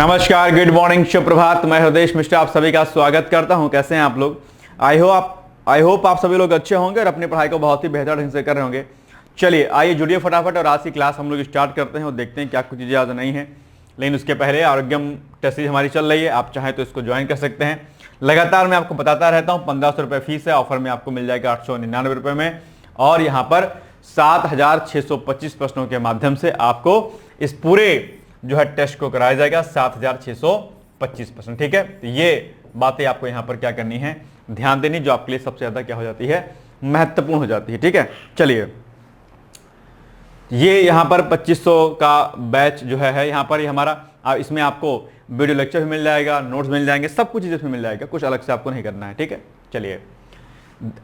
नमस्कार, good morning, शुभ प्रभात। मैं हृदय मिश्रा आप सभी का स्वागत करता हूं। कैसे हैं आप लोग? आई होप आप सभी लोग अच्छे होंगे और अपनी पढ़ाई को बहुत ही बेहतर ढंग से कर रहे होंगे। चलिए आइए जुड़िए फटाफट और आज की क्लास हम लोग स्टार्ट करते हैं और देखते हैं क्या कुछ चीज़ें ज़्यादा नहीं है। लेकिन उसके पहले आरोग्यम टेस्ट सीरीज हमारी चल रही है, आप चाहें तो इसको ज्वाइन कर सकते हैं। लगातार मैं आपको बताता रहता हूँ, 1500 रुपये फीस है, ऑफर में आपको मिल जाएगा 899 रुपये में। और यहाँ पर 7625 प्रश्नों के माध्यम से आपको इस पूरे जो है टेस्ट को कराया जाएगा। 7625 प्रश्न, ठीक है। तो ये बातें आपको यहाँ पर क्या करनी है, ध्यान देनी, जो आपके लिए सबसे ज्यादा क्या हो जाती है, महत्वपूर्ण हो जाती है, ठीक है। चलिए ये यहाँ पर 2500 का बैच जो है यहाँ पर हमारा, इसमें आपको वीडियो लेक्चर भी मिल जाएगा, नोट्स मिल जाएंगे, सब कुछ इसमें मिल जाएगा, कुछ अलग से आपको नहीं करना है, ठीक है। चलिए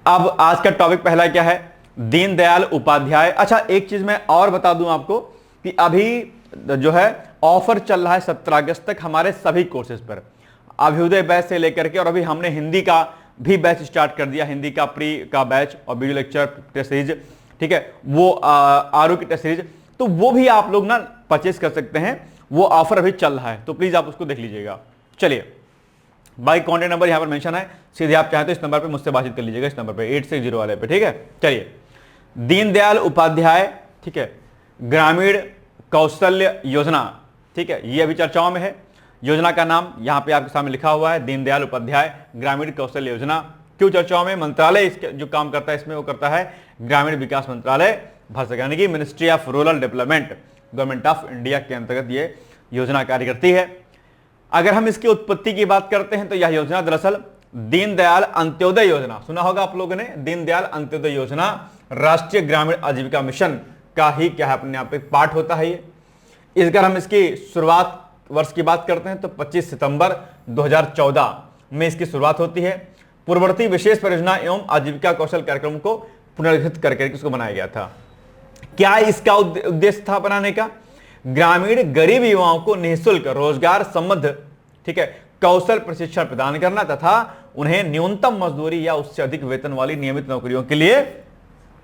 अब आज का टॉपिक पहला क्या है, दीनदयाल उपाध्याय। अच्छा एक चीज मैं और बता दूं आपको कि अभी जो है ऑफर चल रहा है 17 अगस्त तक हमारे सभी कोर्सेज पर, अभ्युदय बैच से लेकर के, और अभी हमने हिंदी का भी बैच स्टार्ट कर दिया, हिंदी का प्री का बैच और वीडियो लेक्चर टेस्ट सीरीज, ठीक है, वो आरोग्य टेस्ट सीरीज, तो वो भी आप लोग ना परचेज कर सकते हैं। वो ऑफर अभी चल रहा है, तो प्लीज आप उसको देख लीजिएगा। चलिए बाई कॉन्टेक्ट नंबर यहाँ पर मेंशन है, सीधे आप चाहें तो इस नंबर पे मुझसे बातचीत कर लीजिएगा, इस नंबर पे 860 वाले पे, ठीक है। चलिए दीनदयाल उपाध्याय, ठीक है, ग्रामीण कौशल्य योजना, ठीक है, ये अभी चर्चाओं में है। योजना का नाम यहाँ पे आपके सामने लिखा हुआ है, दीनदयाल उपाध्याय ग्रामीण कौशल्य योजना। क्यों चर्चाओं में? मंत्रालय इसके जो काम करता है इसमें वो करता है ग्रामीण विकास मंत्रालय भारत, यानी कि ministry of rural development, government of India के अंतर्गत ये योजना कार्य करती है। अगर हम इसकी उत्पत्ति की बात करते हैं तो यह योजना दरअसल दीनदयाल अंत्योदय योजना, सुना होगा आप लोगों ने, दीनदयाल अंत्योदय योजना राष्ट्रीय ग्रामीण आजीविका मिशन का ही क्या है, अपने आप एक पार्ट होता है ये। अगर हम इसकी शुरुआत वर्ष की बात करते हैं तो 25 सितंबर 2014 में इसकी शुरुआत होती है। पूर्ववर्ती विशेष परियोजना एवं आजीविका कौशल कार्यक्रम को पुनर्गठित करके इसको बनाया गया था। क्या इसका उद्देश्य था बनाने का? ग्रामीण गरीब युवाओं को निःशुल्क रोजगार संबद्ध, ठीक है, कौशल प्रशिक्षण प्रदान करना तथा उन्हें न्यूनतम मजदूरी या उससे अधिक वेतन वाली नियमित नौकरियों के लिए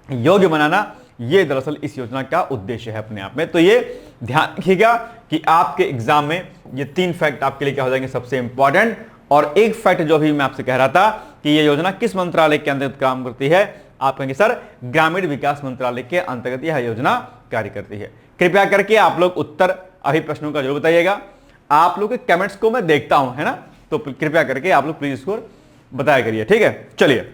योग्य बनाना, ये दरअसल इस योजना का उद्देश्य है अपने आप में। तो ये ध्यान रखिएगा कि आपके एग्जाम में ये 3 फैक्ट आपके लिए क्या हो जाएंगे, सबसे इंपॉर्टेंट। और एक फैक्ट जो भी मैं आपसे कह रहा था कि ये योजना किस मंत्रालय के अंतर्गत काम करती है, आप कहेंगे सर ग्रामीण विकास मंत्रालय के अंतर्गत यह योजना कार्य करती है। कृपया करके आप लोग उत्तर अभी प्रश्नों का जरूर बताइएगा। आप लोग के कमेंट्स को मैं देखता हूं, है ना, तो कृपया करके आप लोग प्लीज इसको बताया करिए, ठीक है। चलिए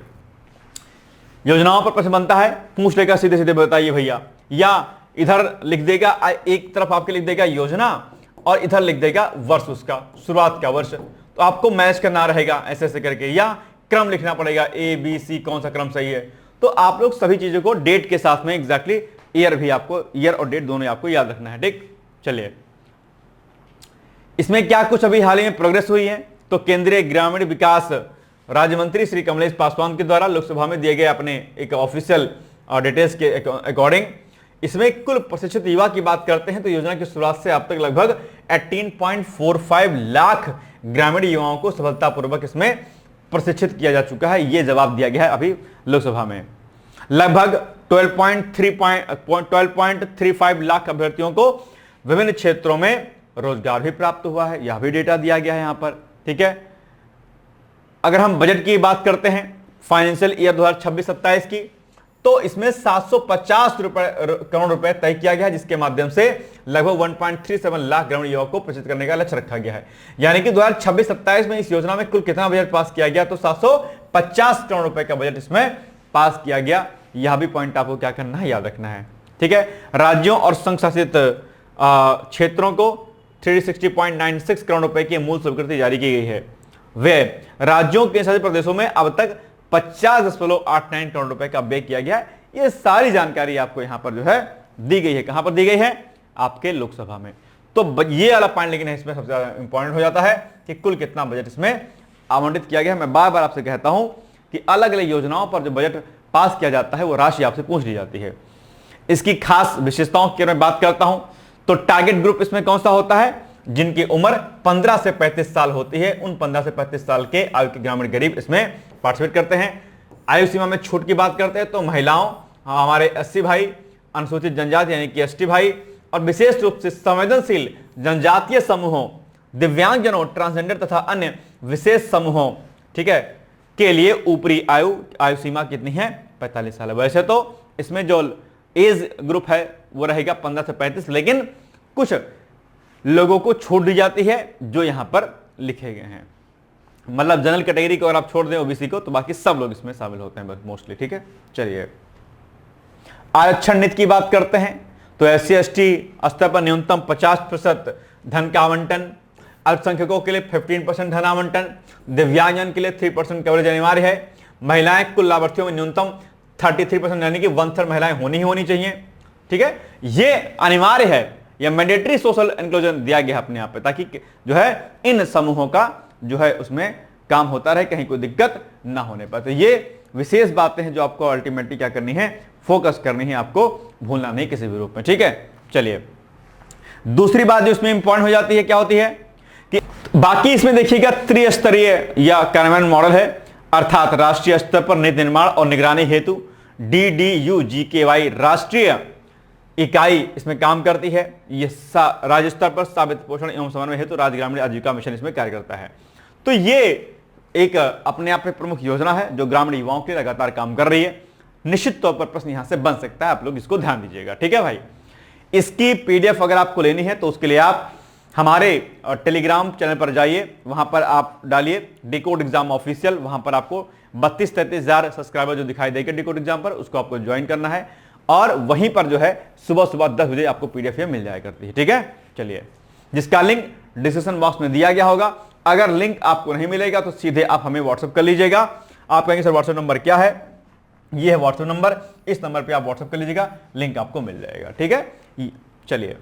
योजनाओं पर प्रश्न बनता है, पूछ लेगा सीधे सीधे बताइए भैया, या इधर लिख देगा, एक तरफ आपके लिख देगा योजना और इधर लिख देगा वर्ष, उसका शुरुआत का वर्ष, तो आपको मैच करना रहेगा ऐसे ऐसे करके, या क्रम लिखना पड़ेगा ए बी सी, कौन सा क्रम सही है। तो आप लोग सभी चीजों को डेट के साथ में एग्जैक्टली ईयर भी आपको, ईयर और डेट दोनों आपको याद रखना है, ठीक। चलिए इसमें क्या कुछ अभी हाल ही में प्रोग्रेस हुई है, तो केंद्रीय ग्रामीण विकास राज्य मंत्री श्री कमलेश पासवान के द्वारा लोकसभा में दिए गए अपने एक ऑफिशियल डिटेल्स के अकॉर्डिंग इसमें कुल प्रशिक्षित युवा की बात करते हैं तो योजना की शुरुआत से अब तक लगभग 18.45 लाख ग्रामीण युवाओं को सफलतापूर्वक इसमें प्रशिक्षित किया जा चुका है। यह जवाब दिया गया है अभी लोकसभा में। लगभग 12.35 लाख अभ्यर्थियों को विभिन्न क्षेत्रों में रोजगार भी प्राप्त हुआ है, यह भी डेटा दिया गया है यहां पर, ठीक है। अगर हम बजट की बात करते हैं फाइनेंशियल ईयर 2026-27 की, तो इसमें 750 करोड़ रुपए तय किया गया है, जिसके माध्यम से लगभग 1.37 लाख ग्रामीण युवाओं को प्रशिक्षित करने का लक्ष्य रखा गया है। यानी कि 2026-27 में इस योजना में कुल कितना बजट पास किया गया, तो 750 करोड़ रुपए का बजट इसमें पास किया गया। यह भी पॉइंट आपको क्या करना है, याद रखना है, ठीक है। राज्यों और संघ शासित क्षेत्रों को 360.96 करोड़ रुपए की मूल स्वीकृति जारी की गई है। वे राज्यों के शासित प्रदेशों में अब तक 50.89 करोड़ रुपए का व्यय किया गया है। ये सारी जानकारी आपको यहां पर जो है दी गई है। कहां पर दी गई है? आपके लोकसभा में। तो ये वाला पॉइंट लेकिन इसमें सबसे ज्यादा इंपॉर्टेंट हो जाता है कि कुल कितना बजट इसमें आवंटित किया गया है। मैं बार बार आपसे कहता हूं कि अलग अलग योजनाओं पर जो बजट पास किया जाता है वो राशि आपसे पूछ ली जाती है। इसकी खास विशेषताओं की मैं बात करता हूं तो टारगेट ग्रुप इसमें कौन सा होता है? जिनकी उम्र 15 से 35 साल होती है, उन 15 से 35 साल के आयु के ग्रामीण गरीब इसमें पार्टिसिपेट करते हैं। आयु सीमा में छूट की बात करते हैं तो महिलाओं, हमारे एससी भाई, अनुसूचित जनजाति यानी कि एसटी भाई, और विशेष रूप से संवेदनशील जनजातीय समूहों दिव्यांगजनों, ट्रांसजेंडर तथा अन्य विशेष समूहों, ठीक है, के लिए ऊपरी आयु सीमा कितनी है? 45 साल। वैसे तो इसमें जो एज ग्रुप है वो रहेगा 15 से 35, लेकिन कुछ लोगों को छूट दी जाती है जो यहां पर लिखे गए हैं। मतलब जनरल कैटेगरी को अगर आप छोड़ दें, ओबीसी को, तो बाकी सब लोग इसमें शामिल होते हैं मोस्टली। ठीक है, चलिए आरक्षण नीति की बात करते हैं। तो SC/ST स्तर पर न्यूनतम 50% धन का आवंटन, अल्पसंख्यकों के लिए 15% धन आवंटन, दिव्यांगजन के लिए 3% कवरेज अनिवार्य है। महिलाएं कुल लाभार्थियों में न्यूनतम 33%, यानी कि 1/3 महिलाएं होनी चाहिए। ठीक है, ये अनिवार्य है, यह मैंडेटरी सोशल इंक्लूजन दिया गया अपने आप पे, ताकि जो है इन समूहों का जो है उसमें काम होता रहे, कहीं कोई दिक्कत ना होने पाए। तो ये विशेष बातें हैं जो आपको अल्टीमेटली क्या करनी है, फोकस करनी है, आपको भूलना नहीं किसी भी रूप में। ठीक है, चलिए दूसरी बात जो इसमें इंपॉर्टेंट हो जाती है क्या होती है कि बाकी इसमें देखिएगा त्रिस्तरीय या कार्यान्वयन मॉडल है, अर्थात राष्ट्रीय स्तर पर नीति निर्माण और निगरानी हेतु DDU-GKY राष्ट्रीय इकाई इसमें काम करती है। यह राज्य स्तर पर साबित पोषण एवं समन्वय हेतु राज्य ग्रामीण आजीविका मिशन इसमें कार्य करता है। तो ये एक अपने आप में प्रमुख योजना है जो ग्रामीण युवाओं के लिए लगातार काम कर रही है। निश्चित तौर पर प्रश्न यहां से बन सकता है, आप लोग इसको ध्यान दीजिएगा। ठीक है भाई, इसकी PDF अगर आपको लेनी है तो उसके लिए आप हमारे टेलीग्राम चैनल पर जाइए, वहां पर आप डालिए डिकोड एग्जाम ऑफिशियल, वहां पर आपको 32-33 हजार सब्सक्राइबर जो दिखाई देगा डिकोड एग्जाम पर, उसको आपको ज्वाइन करना है और वहीं पर जो है सुबह सुबह 10 बजे आपको PDF मिल जाया करती है। ठीक है, चलिए जिसका लिंक डिस्क्रिप्शन बॉक्स में दिया गया होगा। अगर लिंक आपको नहीं मिलेगा तो सीधे आप हमें व्हाट्सएप कर लीजिएगा। आप कहेंगे सर व्हाट्सएप नंबर क्या है? ये है व्हाट्सएप नंबर, इस नंबर पे आप व्हाट्सएप कर लीजिएगा, लिंक आपको मिल जाएगा। ठीक है, चलिए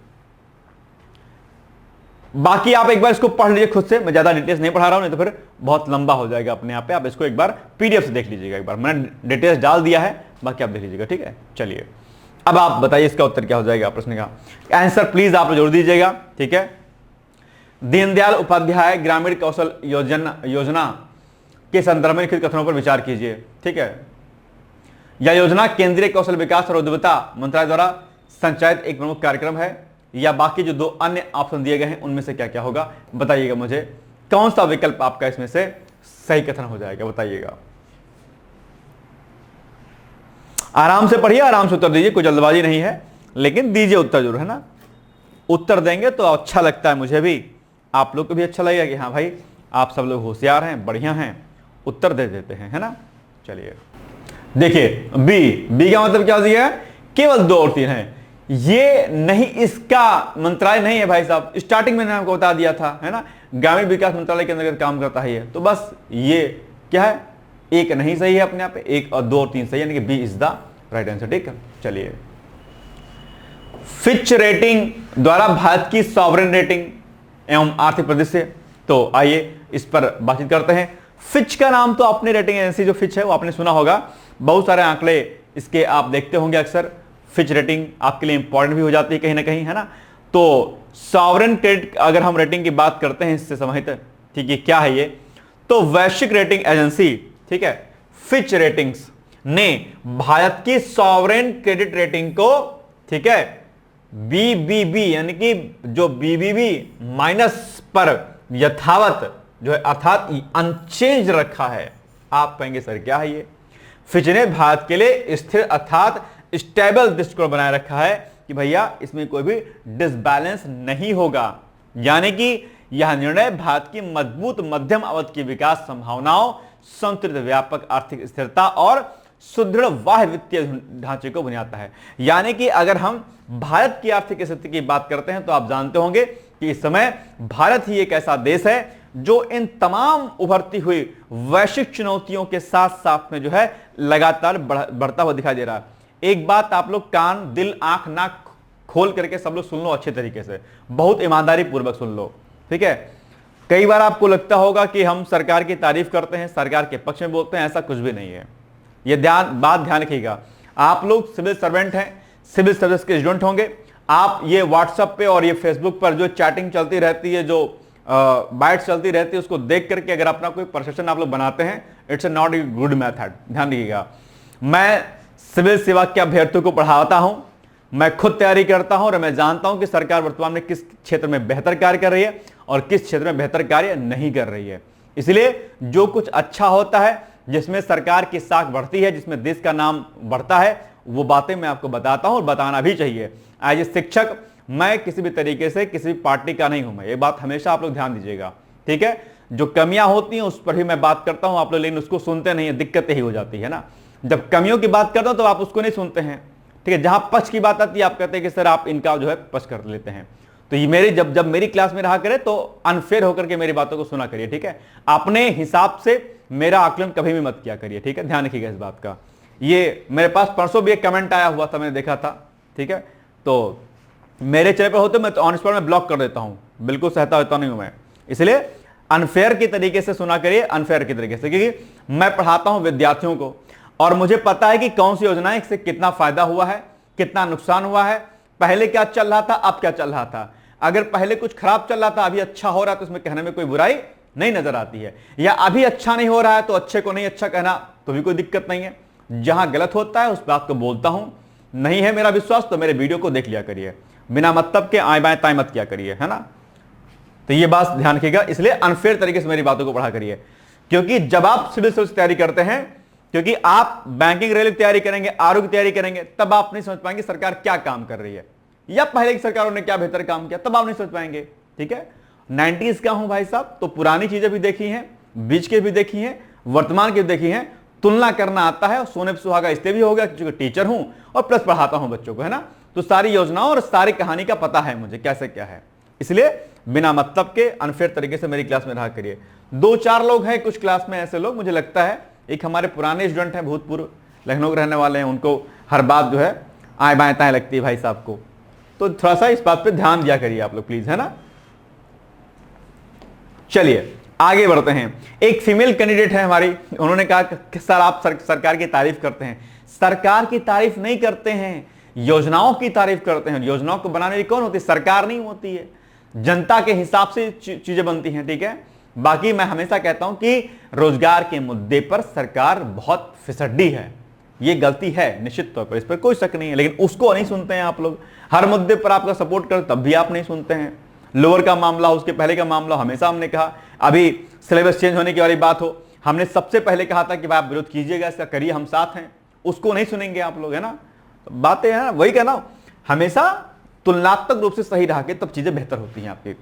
बाकी आप एक बार इसको पढ़ लीजिए खुद से, मैं ज्यादा डिटेल्स नहीं पढ़ा रहा हूं, नहीं तो फिर बहुत लंबा हो जाएगा अपने आप पे। आप इसको एक बार PDF से देख लीजिएगा, एक बार मैंने डिटेल्स डाल दिया है, बाकी आप देख लीजिएगा। ठीक है, चलिए अब आप बताइए इसका उत्तर क्या हो जाएगा प्रश्न का आंसर, प्लीज आप जोड़ दीजिएगा। ठीक है, दीनदयाल उपाध्याय ग्रामीण कौशल योजना के संदर्भ में लिखित कथनों पर विचार कीजिए। ठीक है, यह योजना केंद्रीय कौशल विकास और उद्यमिता मंत्रालय द्वारा संचालित एक प्रमुख कार्यक्रम है, या बाकी जो 2 अन्य ऑप्शन दिए गए हैं उनमें से क्या क्या होगा बताइएगा मुझे, कौन सा विकल्प आपका इसमें से सही कथन हो जाएगा बताइएगा। आराम से पढ़िए, आराम से उत्तर दीजिए, कोई जल्दबाजी नहीं है, लेकिन दीजिए उत्तर जरूर, है ना। उत्तर देंगे तो अच्छा लगता है, मुझे भी, आप लोग को भी अच्छा लगेगा कि हाँ भाई आप सब लोग होशियार हैं, बढ़िया हैं, उत्तर दे देते हैं, है ना। चलिए देखिए बी का मतलब क्या दिया है, केवल 2 और 3 है। ये नहीं, इसका मंत्रालय नहीं है भाई साहब, स्टार्टिंग में मैंने आपको बता दिया था, है ना, ग्रामीण विकास मंत्रालय के अंतर्गत काम करता है ये। तो बस ये क्या है, एक नहीं सही है अपने आप पे, 1 और 2 और 3 सही है, यानी कि B is the right answer. ठीक है, चलिए फिच रेटिंग द्वारा भारत की सॉवरेन रेटिंग एवं आर्थिक परिदृश्य, तो आइए इस पर बातचीत करते हैं। फिच का नाम तो अपनी रेटिंग एजेंसी जो फिच है वो आपने सुना होगा, बहुत सारे आंकड़े इसके आप देखते होंगे अक्सर। फिच रेटिंग आपके लिए इंपॉर्टेंट भी हो जाती है कहीं ना कहीं, है ना। तो सॉवरेन क्रेडिट अगर हम रेटिंग की बात करते हैं इससे संबंधित, ठीक है, क्या है ये, तो वैश्विक रेटिंग एजेंसी, ठीक है, फिच रेटिंग्स ने भारत की सॉवरेन क्रेडिट रेटिंग को, ठीक है, BBB यानी कि जो BBB माइनस पर यथावत जो है अर्थात अनचेंज रखा है। आप कहेंगे सर क्या है ये, फिच ने भारत के लिए स्थिर अर्थात स्टेबल दृष्टिकोण बनाए रखा है कि भैया इसमें कोई भी डिसबैलेंस नहीं होगा, यानी कि यह निर्णय भारत की मजबूत मध्यम अवधि की विकास संभावनाओं, संतुलित व्यापक आर्थिक स्थिरता और सुदृढ़ बाह्य वित्तीय ढांचे को बुनियादता है। यानी कि अगर हम भारत की आर्थिक स्थिति की बात करते हैं तो आप जानते होंगे कि इस समय भारत ही एक ऐसा देश है जो इन तमाम उभरती हुई वैश्विक चुनौतियों के साथ साथ में जो है लगातार बढ़ता हुआ दिखाई दे रहा है। एक बात आप लोग कान, दिल, आंख, नाक खोल करके सब लोग सुन लो अच्छे तरीके से, बहुत ईमानदारी पूर्वक सुन लो। ठीक है, कई बार आपको लगता होगा कि हम सरकार की तारीफ करते हैं, सरकार के पक्ष में बोलते हैं, ऐसा कुछ भी नहीं है। ये बात ध्यान रखिएगा, आप लोग सिविल सर्वेंट हैं, सिविल सर्विस के स्टूडेंट होंगे। आप ये व्हाट्सएप पे और ये फेसबुक पर जो चैटिंग चलती रहती है, जो बाइट चलती रहती है, उसको देख करके अगर अपना कोई प्रशासन आप लोग बनाते हैं, it's not a good method. ध्यान रखिएगा, मैं सिविल सेवा के अभ्यर्थियों को पढ़ाता हूं, मैं खुद तैयारी करता हूं और मैं जानता हूं कि सरकार वर्तमान में किस क्षेत्र में बेहतर कार्य कर रही है और किस क्षेत्र में बेहतर कार्य नहीं कर रही है। इसलिए जो कुछ अच्छा होता है, जिसमें सरकार की साख बढ़ती है, जिसमें देश का नाम बढ़ता है, वो बातें मैं आपको बताता हूं और बताना भी चाहिए। एज ए शिक्षक मैं किसी भी तरीके से किसी भी पार्टी का नहीं हूं, मैं ये बात हमेशा आप लोग ध्यान दीजिएगा, ठीक है। जो कमियां होती हैं उस पर भी मैं बात करता हूं आप लोग, लेकिन उसको सुनते नहीं है, दिक्कतें ही हो जाती है ना। जब कमियों की बात करता हूं तो आप उसको नहीं सुनते हैं, ठीक है। जहां पक्ष की बात आती है आप कहते हैं कि सर आप इनका जो है पक्ष कर लेते हैं। तो ये मेरी जब मेरी क्लास में रहा करे तो अनफेयर होकर के मेरी बातों को सुना करिए, ठीक है। अपने हिसाब से मेरा आकलन कभी भी मत किया करिए, ठीक है। ध्यान रखिएगा इस बात का। ये मेरे पास परसों भी एक कमेंट आया हुआ था, मैंने देखा था, ठीक है। तो मेरे चैनल पर होते मैं तो ऑन स्पॉट में ब्लॉक कर देता हूं, बिल्कुल सहता होता नहीं हूं मैं। इसलिए अनफेयर की तरीके से सुना करिए, अनफेयर की तरीके से, क्योंकि मैं पढ़ाता हूं विद्यार्थियों को और मुझे पता है कि कौन सी योजना है, इससे कितना फायदा हुआ है, कितना नुकसान हुआ है, पहले क्या चल रहा था, अब क्या चल रहा था। अगर पहले कुछ खराब चल रहा था, अभी अच्छा हो रहा है, तो उसमें कहने में कोई बुराई नहीं नजर आती है। या अभी अच्छा नहीं हो रहा है तो अच्छे को नहीं अच्छा कहना तो भी कोई दिक्कत नहीं है। जहां गलत होता है उस बात को बोलता हूं। नहीं है मेरा विश्वास तो मेरे वीडियो को देख लिया करिए, बिना मतलब के आए बाएं ताएं मत किया करिए, है ना। तो ये बात ध्यान रखिएगा। इसलिए अनफेयर तरीके से मेरी बातों को पढ़ा करिए, क्योंकि जब आप सिविल सर्विस की तैयारी करते हैं, क्योंकि आप बैंकिंग रेलवे की तैयारी करेंगे, आरोग्य की तैयारी करेंगे, तब आप नहीं समझ पाएंगे सरकार क्या काम कर रही है या पहले की सरकारों ने क्या बेहतर काम किया, तब आप नहीं समझ पाएंगे, ठीक है। 90s का हूं भाई साहब, तो पुरानी चीजें भी देखी हैं, बीच के भी देखी हैं, वर्तमान की भी देखी हैं, तुलना करना आता है। और सोने पे सुहागा इसलिए भी हो गया क्योंकि टीचर हूं और प्लस पढ़ाता हूं बच्चों को, है ना। तो सारी योजनाओं और सारी कहानी का पता है मुझे कैसे क्या है। इसलिए बिना मतलब के अनफेयर तरीके से मेरी क्लास में रहा करिए। 2-4 लोग हैं कुछ क्लास में ऐसे लोग, मुझे लगता है एक हमारे पुराने स्टूडेंट हैं, भूतपूर्व लखनऊ के रहने वाले हैं, उनको हर बात जो है आए बाएं ताएं लगती है भाई साहब को। तो थोड़ा सा इस बात पे ध्यान दिया करिए आप लोग प्लीज, है ना। चलिए आगे बढ़ते हैं। एक फीमेल कैंडिडेट है हमारी, उन्होंने कहा कि सर आप सरकार की तारीफ करते हैं। सरकार की तारीफ नहीं करते हैं, योजनाओं की तारीफ करते हैं। योजनाओं को बनाने वाली कौन होती है? सरकार नहीं होती है, जनता के हिसाब से चीजें बनती हैं, ठीक है। बाकी मैं हमेशा कहता हूं कि रोजगार के मुद्दे पर सरकार बहुत फिसड्डी है, ये गलती है निश्चित तौर पर, इस पर कोई शक नहीं है, लेकिन उसको नहीं सुनते हैं आप लोग। हर मुद्दे पर आपका सपोर्ट कर तब भी आप नहीं सुनते हैं। लोअर का मामला, उसके पहले का मामला, हमेशा हमने कहा, अभी सिलेबस चेंज होने की वाली बात हो, हमने सबसे पहले कहा था कि भाई आप विरोध कीजिएगा, इसका करिए, हम साथ हैं। उसको नहीं सुनेंगे आप लोग, है ना। तो बातें हैं वही कहना, हमेशा तुलनात्मक रूप से सही रहा के तब चीजें बेहतर होती हैं आपकी।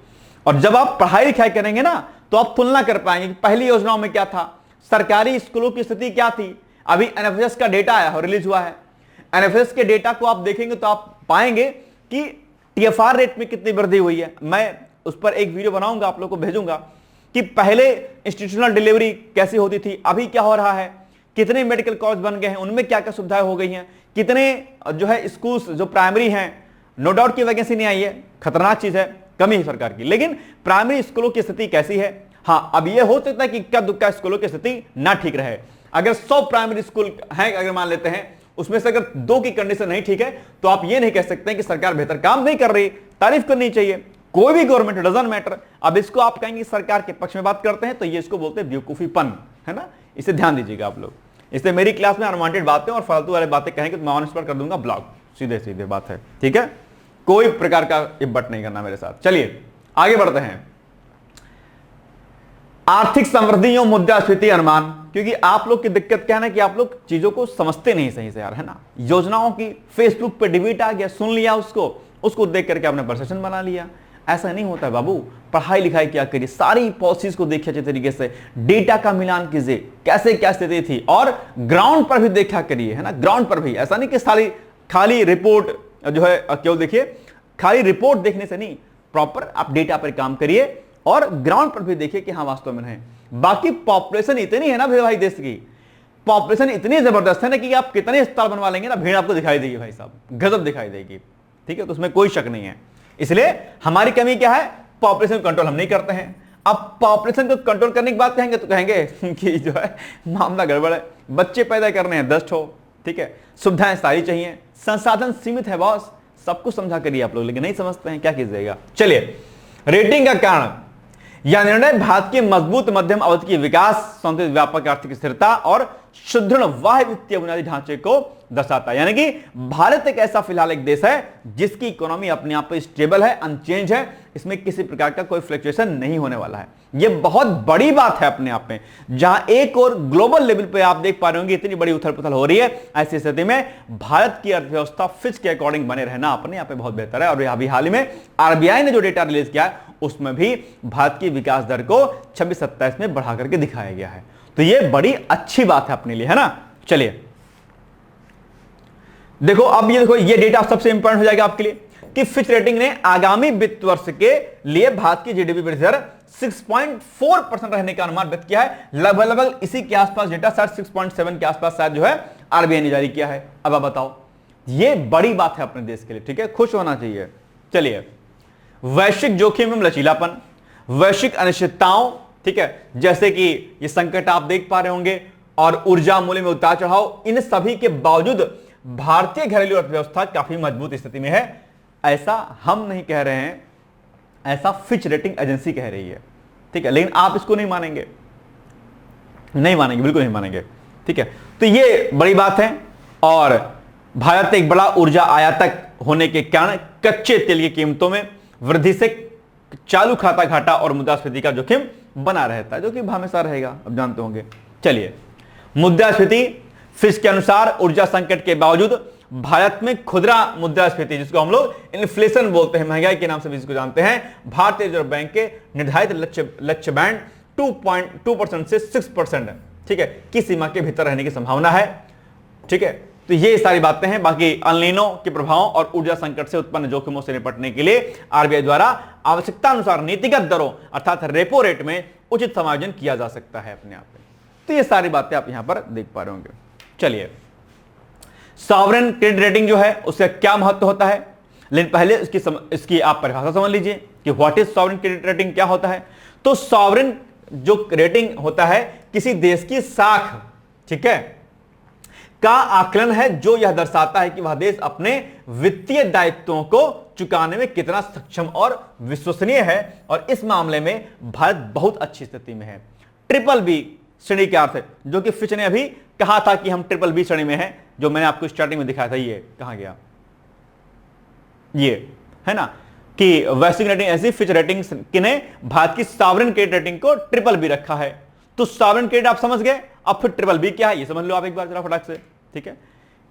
और जब आप पढ़ाई लिखाई करेंगे ना तो आप तुलना कर पाएंगे कि पहली योजनाओं में क्या था, सरकारी स्कूलों की स्थिति क्या थी। अभी एनएफएस का डेटा आया और रिलीज हुआ है, एनएफएस के डेटा को आप देखेंगे तो आप पाएंगे कि टीएफआर रेट में कितनी वृद्धि हुई है। मैं उस पर एक वीडियो बनाऊंगा, आप लोग को भेजूंगा कि पहले इंस्टीट्यूशनल डिलीवरी कैसी होती थी, अभी क्या हो रहा है, कितने मेडिकल कॉलेज बन गए हैं, उनमें क्या क्या सुविधाएं हो गई हैं, कितने जो है स्कूल्स जो प्राइमरी हैं, नो डाउट की वैकेंसी नहीं आई है, खतरनाक चीज है, कमी है सरकार की, लेकिन प्राइमरी स्कूलों की स्थिति कैसी है। हाँ, अब यह हो सकता है कि इक्का दुक्का स्कूलों की स्थिति ना ठीक रहे। अगर 100 प्राइमरी स्कूल हैं, अगर मान लेते हैं, उसमें से अगर 2 की कंडीशन नहीं ठीक है, तो आप ये नहीं कह सकते कि सरकार बेहतर काम नहीं कर रही, तारीफ करनी चाहिए। कोई भी गवर्नमेंट, डजंट मैटर। अब इसको आप कहेंगे सरकार के पक्ष में बात करते हैं, तो ये इसको बोलते हैं बेवकूफीपन, है ना। इसे ध्यान दीजिएगा आप लोग। इसलिए मेरी क्लास में अनवांटेड बातें और फालतू वाले बातें कहेंगे तो मैं ऑन स्पॉट कर दूंगा ब्लॉक, सीधे सीधे बात है, ठीक है। कोई प्रकार का इब्बट नहीं करना मेरे साथ। चलिए आगे बढ़ते हैं। आर्थिक समृद्धि और मुद्रास्फीति अनुमान, क्योंकि आप लोग की दिक्कत क्या है ना कि आप लोग चीजों को समझते नहीं सही से यार, है ना। योजनाओं की फेसबुक पे डिबेट आ गया, सुन लिया उसको देख करके आपने प्रसेशन बना लिया। ऐसा नहीं होता है बाबू, पढ़ाई लिखाई क्या करिए, सारी पॉलिसीज को देखिए अच्छे तरीके से, डेटा का मिलान कीजिए, कैसे क्या स्थिति थी, और ग्राउंड पर भी देखा करिए, है ना। ग्राउंड पर भी, ऐसा नहीं कि खाली रिपोर्ट जो है क्यों देखिए, खाली रिपोर्ट देखने से नहीं, प्रॉपर आप डेटा पर काम करिए और ग्राउंड पर भी देखिए कि हाँ वास्तव में है। बाकी पॉपुलेशन इतनी है ना भाई, देश की पॉपुलेशन इतनी जबरदस्त है ना कि आप कितने अस्पताल बनवा लेंगे ना, भीड़ आपको दिखाई देगी भाई साहब, गजब दिखाई देगी, ठीक है। तो उसमें कोई शक नहीं है। इसलिए हमारी कमी क्या है, पॉपुलेशन कंट्रोल हम नहीं करते हैं। अब पॉपुलेशन को कंट्रोल करने की बात कहेंगे तो कहेंगे कि जो है मामला गड़बड़ है, बच्चे पैदा करने हैं 10 ठो, ठीक है, सुविधाएं सारी चाहिए, संसाधन सीमित है बॉस, सब कुछ समझा करिए आप लोग, लेकिन नहीं समझते हैं, क्या कीजिएगा। चलिए, रेटिंग का कारण, यह निर्णय भारत की मजबूत मध्यम अवधि की विकास, संतुलित व्यापक आर्थिक स्थिरता और सुदृढ़ बाह्य वित्तीय बुनियादी ढांचे को दर्शाता है। यानी कि भारत एक ऐसा फिलहाल एक देश है जिसकी इकोनॉमी अपने आप पे स्टेबल है, अनचेंज है, इसमें किसी प्रकार का कोई फ्लक्चुएशन नहीं होने वाला है। यह बहुत बड़ी बात है अपने आप में। जहां एक और ग्लोबल लेवल पे आप देख पा रहे होंगे इतनी बड़ी उथल पुथल हो रही है, ऐसी स्थिति में भारत की अर्थव्यवस्था फिच के अकॉर्डिंग बने रहना अपने यहाँ पे बहुत बेहतर है। और अभी हाल ही में आरबीआई ने जो डेटा रिलीज किया है उसमें भी भारत की विकास दर को 26-27 में बढ़ा करके दिखाया गया है। तो यह बड़ी अच्छी बात है अपने लिए, है ना। चलिए देखो, अब ये देखो, ये डेटा सबसे इंपॉर्टेंट हो जाएगा आपके लिए कि फिच रेटिंग ने आगामी वित्त वर्ष के लिए भारत की जीडीपी वृद्धि दर 6.4% रहने का अनुमान व्यक्त किया है। लगभग इसी के आसपास डेटा, शायद 6.7 के आसपास शायद जो है आरबीआई ने जारी किया है। अब आप बताओ, ये बड़ी बात है अपने देश के लिए, ठीक है, खुश होना चाहिए। चलिए, वैश्विक जोखिम एवं लचीलापन, वैश्विक अनिश्चितताओं, ठीक है, जैसे कि ये संकट आप देख पा रहे होंगे और ऊर्जा मूल्य में उतार चढ़ाव, इन सभी के बावजूद भारतीय घरेलू अर्थव्यवस्था काफी मजबूत स्थिति में है। ऐसा हम नहीं कह रहे हैं, ऐसा फिच रेटिंग एजेंसी कह रही है, ठीक है, लेकिन आप इसको नहीं मानेंगे, नहीं मानेंगे, बिल्कुल नहीं मानेंगे, ठीक है। तो ये बड़ी बात है। और भारत एक बड़ा ऊर्जा आयातक होने के कारण कच्चे तेल की कीमतों में वृद्धि से चालू खाता घाटा और मुद्रास्फीति का जोखिम बना रहता है, जो कि हमेशा रहेगा, अब जानते होंगे। चलिए, मुद्रास्फीति, फिच के अनुसार ऊर्जा संकट के बावजूद भारत में खुदरा मुद्रास्फीति, जिसको हम लोग इन्फ्लेशन बोलते हैं, महंगाई के नाम से भी इसको जानते हैं, भारतीय रिजर्व बैंक के निर्धारित लक्ष्य बैंड 2.2% से 6%, ठीक है, की सीमा के भीतर रहने की संभावना है, ठीक है। तो ये सारी बातें हैं। बाकी अल-नीनो के प्रभावों और ऊर्जा संकट से उत्पन्न जोखिमों से निपटने के लिए आरबीआई द्वारा आवश्यकता अनुसार नीतिगत दरों अर्थात रेपो रेट में उचित समायोजन किया जा सकता है अपने आप में। तो ये सारी बातें आप यहां पर देख पा रहे होंगे। चलिए, सॉवरेन क्रेडिट रेटिंग जो है उसका क्या महत्व होता है, लेकिन पहले इसकी आप परिभाषा समझ लीजिए कि what is sovereign credit rating, क्या होता है। तो सॉवरेन जो रेटिंग होता है किसी देश की साख, ठीक है, का आकलन है जो यह दर्शाता है कि वह देश अपने वित्तीय दायित्वों को चुकाने में कितना सक्षम और विश्वसनीय है। और इस मामले में भारत बहुत अच्छी स्थिति में है। ट्रिपल बी श्रेणी के अर्थ है, जो कि फिच ने अभी कहा था कि हम ट्रिपल बी श्रेणी में हैं, जो मैंने आपको स्टार्टिंग में दिखाया था। ये कहां गया, ये है ना, कि वैश्विक रेटिंग ऐसी फिच रेटिंग ने भारत की सॉवरेन क्रेडिट रेटिंग को ट्रिपल बी रखा है। तो सॉवरेन क्रेडिट आप समझ गए, अब फिर ट्रिपल बी क्या है ये समझ लो आप एक बार जरा फटाक से, ठीक है।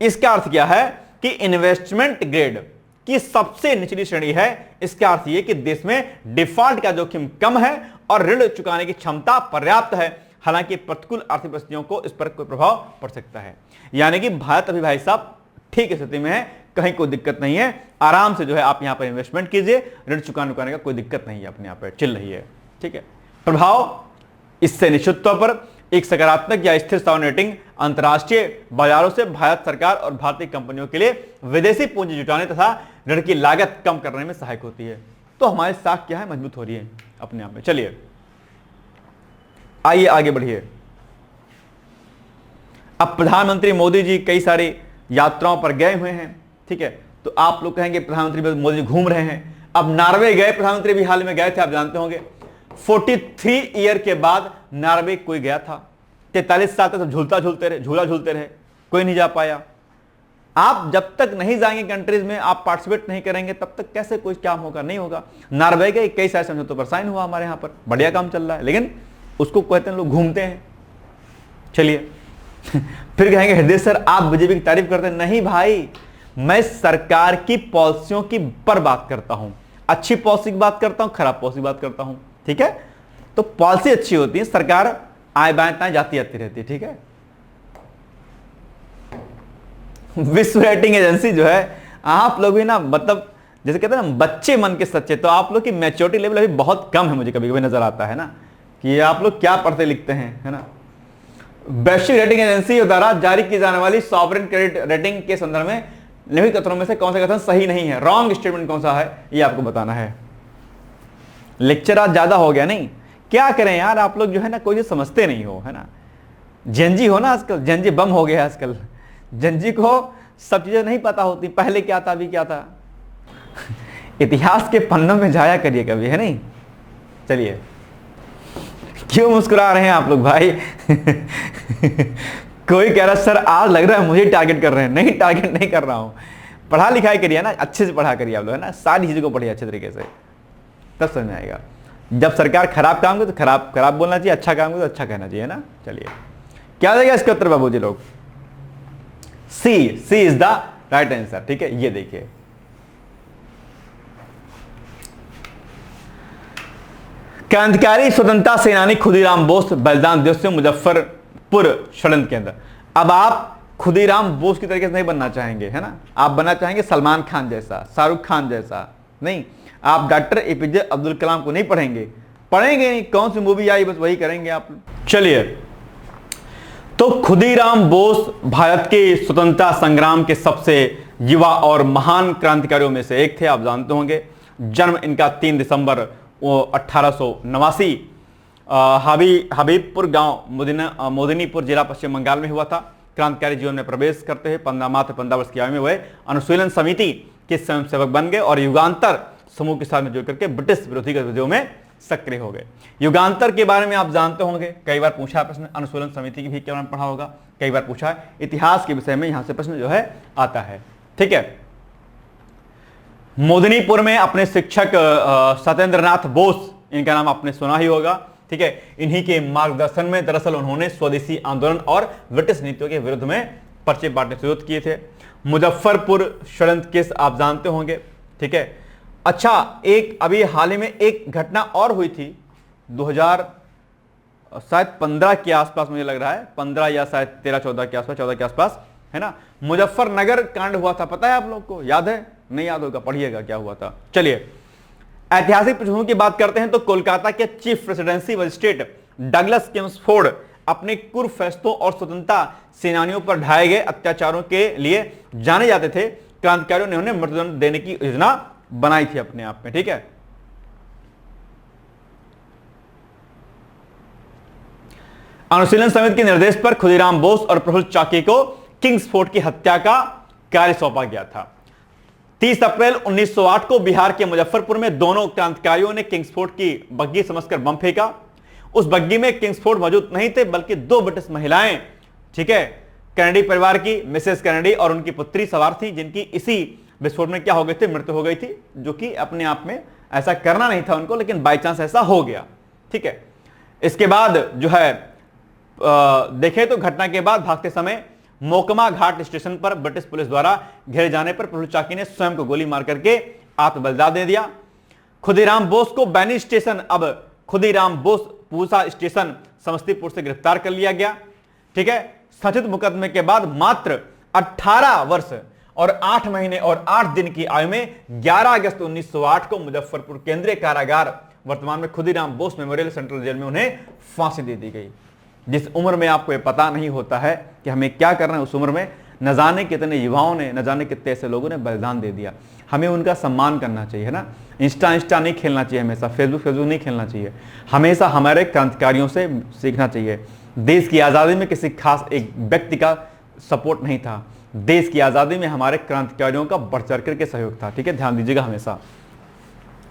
इसका अर्थ क्या है कि इन्वेस्टमेंट ग्रेड की सबसे निचली श्रेणी है। इसका अर्थ यह कि देश में डिफॉल्ट का जोखिम कम है और ऋण चुकाने की क्षमता पर्याप्त है। हालांकि प्रतिकूल आर्थिक परिस्थितियों को इस पर कोई प्रभाव पड़ सकता है। यानी कि भारत अभी भाई साहब ठीक स्थिति में है, कहीं कोई दिक्कत नहीं है, आराम से जो है आप यहां पर इन्वेस्टमेंट कीजिए, ऋण चुकाने का कोई दिक्कत नहीं है, अपने यहां पर चल रही है, ठीक है। प्रभाव इससे निश्चित तौर पर एक सकारात्मक या स्थिर सॉवरेन रेटिंग अंतर्राष्ट्रीय बाजारों से भारत सरकार और भारतीय कंपनियों के लिए विदेशी पूंजी जुटाने तथा ऋण की लागत कम करने में सहायक होती है। तो हमारी साख क्या है, मजबूत हो रही है अपने आप में। चलिए आइए आगे बढ़िए। अब प्रधानमंत्री मोदी जी कई सारी यात्राओं पर गए हुए हैं, ठीक है। तो आप लोग कहेंगे प्रधानमंत्री मोदी जी घूम रहे हैं। अब नॉर्वे गए प्रधानमंत्री, भी हाल में गए थे, आप जानते होंगे। 43 ईयर के बाद नॉर्वे कोई गया था। 43 साल तक झूला झूलते रहे, कोई नहीं जा पाया। आप जब तक नहीं जाएंगे कंट्रीज में, आप पार्टिसिपेट नहीं करेंगे, तब तक कैसे कोई काम होगा, नहीं होगा। नॉर्वे के कई सारे समझौतों पर साइन हुआ, हमारे यहां पर बढ़िया काम चल रहा है, लेकिन उसको कहते हैं लोग घूमते हैं। चलिए फिर कहेंगे हृदय सर आप बीजेपी की तारीफ करते हैं। नहीं भाई, मैं सरकार की पॉलिसियों की पर बात करता हूं, अच्छी पॉलिसी की बात करता हूं, खराब पॉलिसी की बात करता हूं, ठीक है। तो पॉलिसी अच्छी होती है, सरकार आए बाएं जाती रहती है, ठीक है। विश्व रेटिंग एजेंसी जो है, आप लोग भी ना, मतलब जैसे कहते हैं ना बच्चे मन के सच्चे, तो आप लोग की मैच्योरिटी लेवल अभी बहुत कम है, मुझे कभी कभी नजर आता है ना कि आप लोग क्या पढ़ते लिखते हैं, है ना। वैश्विक रेटिंग एजेंसी द्वारा जारी की जाने वाली सॉवरेन क्रेडिट रेटिंग के संदर्भ में निम्नलिखित कथनों में से कौन सा कथन सही नहीं है, रॉन्ग स्टेटमेंट कौन सा है, ये आपको बताना है। लेक्चर आज ज्यादा हो गया, नहीं क्या करें यार, आप लोग जो है ना कोई समझते नहीं हो, है ना। जेनजी हो ना आजकल, जेनजी बम हो गया आजकल, जेनजी को सब चीजें नहीं पता होती, पहले क्या था अभी क्या था। इतिहास के पन्नों में जाया करिए कभी, है नहीं। चलिए क्यों मुस्कुरा रहे हैं आप लोग भाई? कोई कह रहा सर आज लग रहा है मुझे टारगेट कर रहे हैं। नहीं, टारगेट नहीं कर रहा हूं। पढ़ा लिखाई करिए ना, अच्छे से पढ़ा करिए आप लोग, है ना, सारी चीजों को पढ़िए अच्छे तरीके से, तब समझ में आएगा। जब सरकार खराब काम करे तो खराब खराब बोलना चाहिए, अच्छा काम करे तो अच्छा कहना चाहिए ना। चलिए, क्या देगा इसका उत्तर बाबू जी लोग? सी इज द राइट आंसर। ठीक है, ये देखिए, क्रांतिकारी स्वतंत्रता सेनानी खुदीराम बोस बलिदान दिवस से मुजफ्फरपुर षड्यंत्र केंद्र। अब आप खुदीराम बोस की तरीके से नहीं बनना चाहेंगे, है ना, आप बनना चाहेंगे सलमान खान जैसा, शाहरुख खान जैसा। नहीं, आप डॉक्टर एपीजे अब्दुल कलाम को नहीं पढ़ेंगे नहीं, कौन सी मूवी आई बस वही करेंगे आप। चलिए, तो खुदीराम बोस भारत के स्वतंत्रता संग्राम के सबसे युवा और महान क्रांतिकारियों में से एक थे, आप जानते होंगे। जन्म इनका 3 दिसंबर 1889 हबीबपुर गांव मोदिनीपुर जिला पश्चिम बंगाल में हुआ था। क्रांतिकारी जीवन में प्रवेश करते हुए 15 वर्ष की आयु में वह अनुशीलन समिति के स्वयंसेवक बन गए और युगांतर समूह के साथ में जुड़ करके ब्रिटिश विरोधी गतिविधियों में सक्रिय हो गए। युगांतर के बारे में आप जानते होंगे, कई बार पूछा है प्रश्न। अनुशीलन समिति की भी क्या नाम पढ़ा होगा, कई बार पूछा है। इतिहास के विषय में यहां से प्रश्न जो है आता है। ठीक है, मोदिनीपुर में अपने शिक्षक सत्येंद्रनाथ बोस, इनका नाम आपने सुना ही होगा। ठीक है, इन्हीं के मार्गदर्शन में दरअसल उन्होंने स्वदेशी आंदोलन और ब्रिटिश नीतियों के विरुद्ध में पर्चे बांटने शुरू किए थे। मुजफ्फरपुर षड्यंत्र केस आप जानते होंगे। ठीक है, अच्छा, एक अभी हाल ही में एक घटना और हुई थी 2015 के आसपास, मुझे लग रहा है 15 या शायद 13-14 के आसपास, 14 के आसपास, है ना। मुजफ्फरनगर कांड हुआ था, पता है आप लोग को? याद है? नहीं याद होगा, पढ़िएगा क्या हुआ था। चलिए, ऐतिहासिक पृष्ठभूमि की बात करते हैं तो कोलकाता के chief presidency magistrate Douglas Kingsford अपने क्रूर फैसलों और स्वतंत्रता सेनानियों पर ढाए गए अत्याचारों के लिए जाने जाते थे। क्रांतिकारियों ने उन्हें मृत्युदंड देने की योजना बनाई थी अपने आप में। ठीक है, अनुशीलन समिति के निर्देश पर खुदीराम बोस और प्रफुल्ल चाकी को किंग्सफोर्ड की हत्या का कार्य सौंपा गया था। 30 अप्रैल 1908 को बिहार के मुजफ्फरपुर में दोनों क्रांतिकारियों ने किंग्सफोर्ड की बग्घी समझकर बम फेंका। उस बग्घी में किंग्सफोर्ड मौजूद नहीं थे, बल्कि 2 ब्रिटिश महिलाएं, ठीक है, कैनेडी परिवार की मिसेस कैनेडी और उनकी पुत्री सवार थी, जिनकी इसी विस्फोट में क्या हो गई थी, मृत्यु हो गई थी, जो कि अपने आप में ऐसा करना नहीं था उनको, लेकिन बाई चांस ऐसा हो गया। ठीक है, इसके बाद जो है देखें तो घटना के बाद भागते समय मोकमा घाट स्टेशन पर ब्रिटिश पुलिस द्वारा घेरे जाने पर प्रफुल्ल चाकी ने स्वयं को गोली मार करके आत्मबलिदान दे दिया। खुदीराम बोस को बैनी स्टेशन, अब खुदीराम बोस पूसा स्टेशन समस्तीपुर से गिरफ्तार कर लिया गया। ठीक है, संचित मुकदमे के बाद मात्र 18 वर्ष और 8 महीने और 8 दिन की आयु में 11 अगस्त 1908 को मुजफ्फरपुर केंद्रीय कारागार, वर्तमान में Khudiram Bose memorial central jail में उन्हें फांसी दे दी गई। जिस उम्र में आपको ये पता नहीं होता है कि हमें क्या करना है, उस उम्र में न जाने कितने युवाओं ने, न जाने कितने ऐसे लोगों ने बलिदान दे दिया। हमें उनका सम्मान करना चाहिए, है ना। इंस्टा नहीं खेलना चाहिए, हमेशा फेसबुक नहीं खेलना चाहिए। हमेशा हमारे क्रांतिकारियों से सीखना चाहिए। देश की आज़ादी में किसी खास एक व्यक्ति का सपोर्ट नहीं था, देश की आज़ादी में हमारे क्रांतिकारियों का बढ़ चढ़ करके सहयोग था। ठीक है, ध्यान दीजिएगा हमेशा।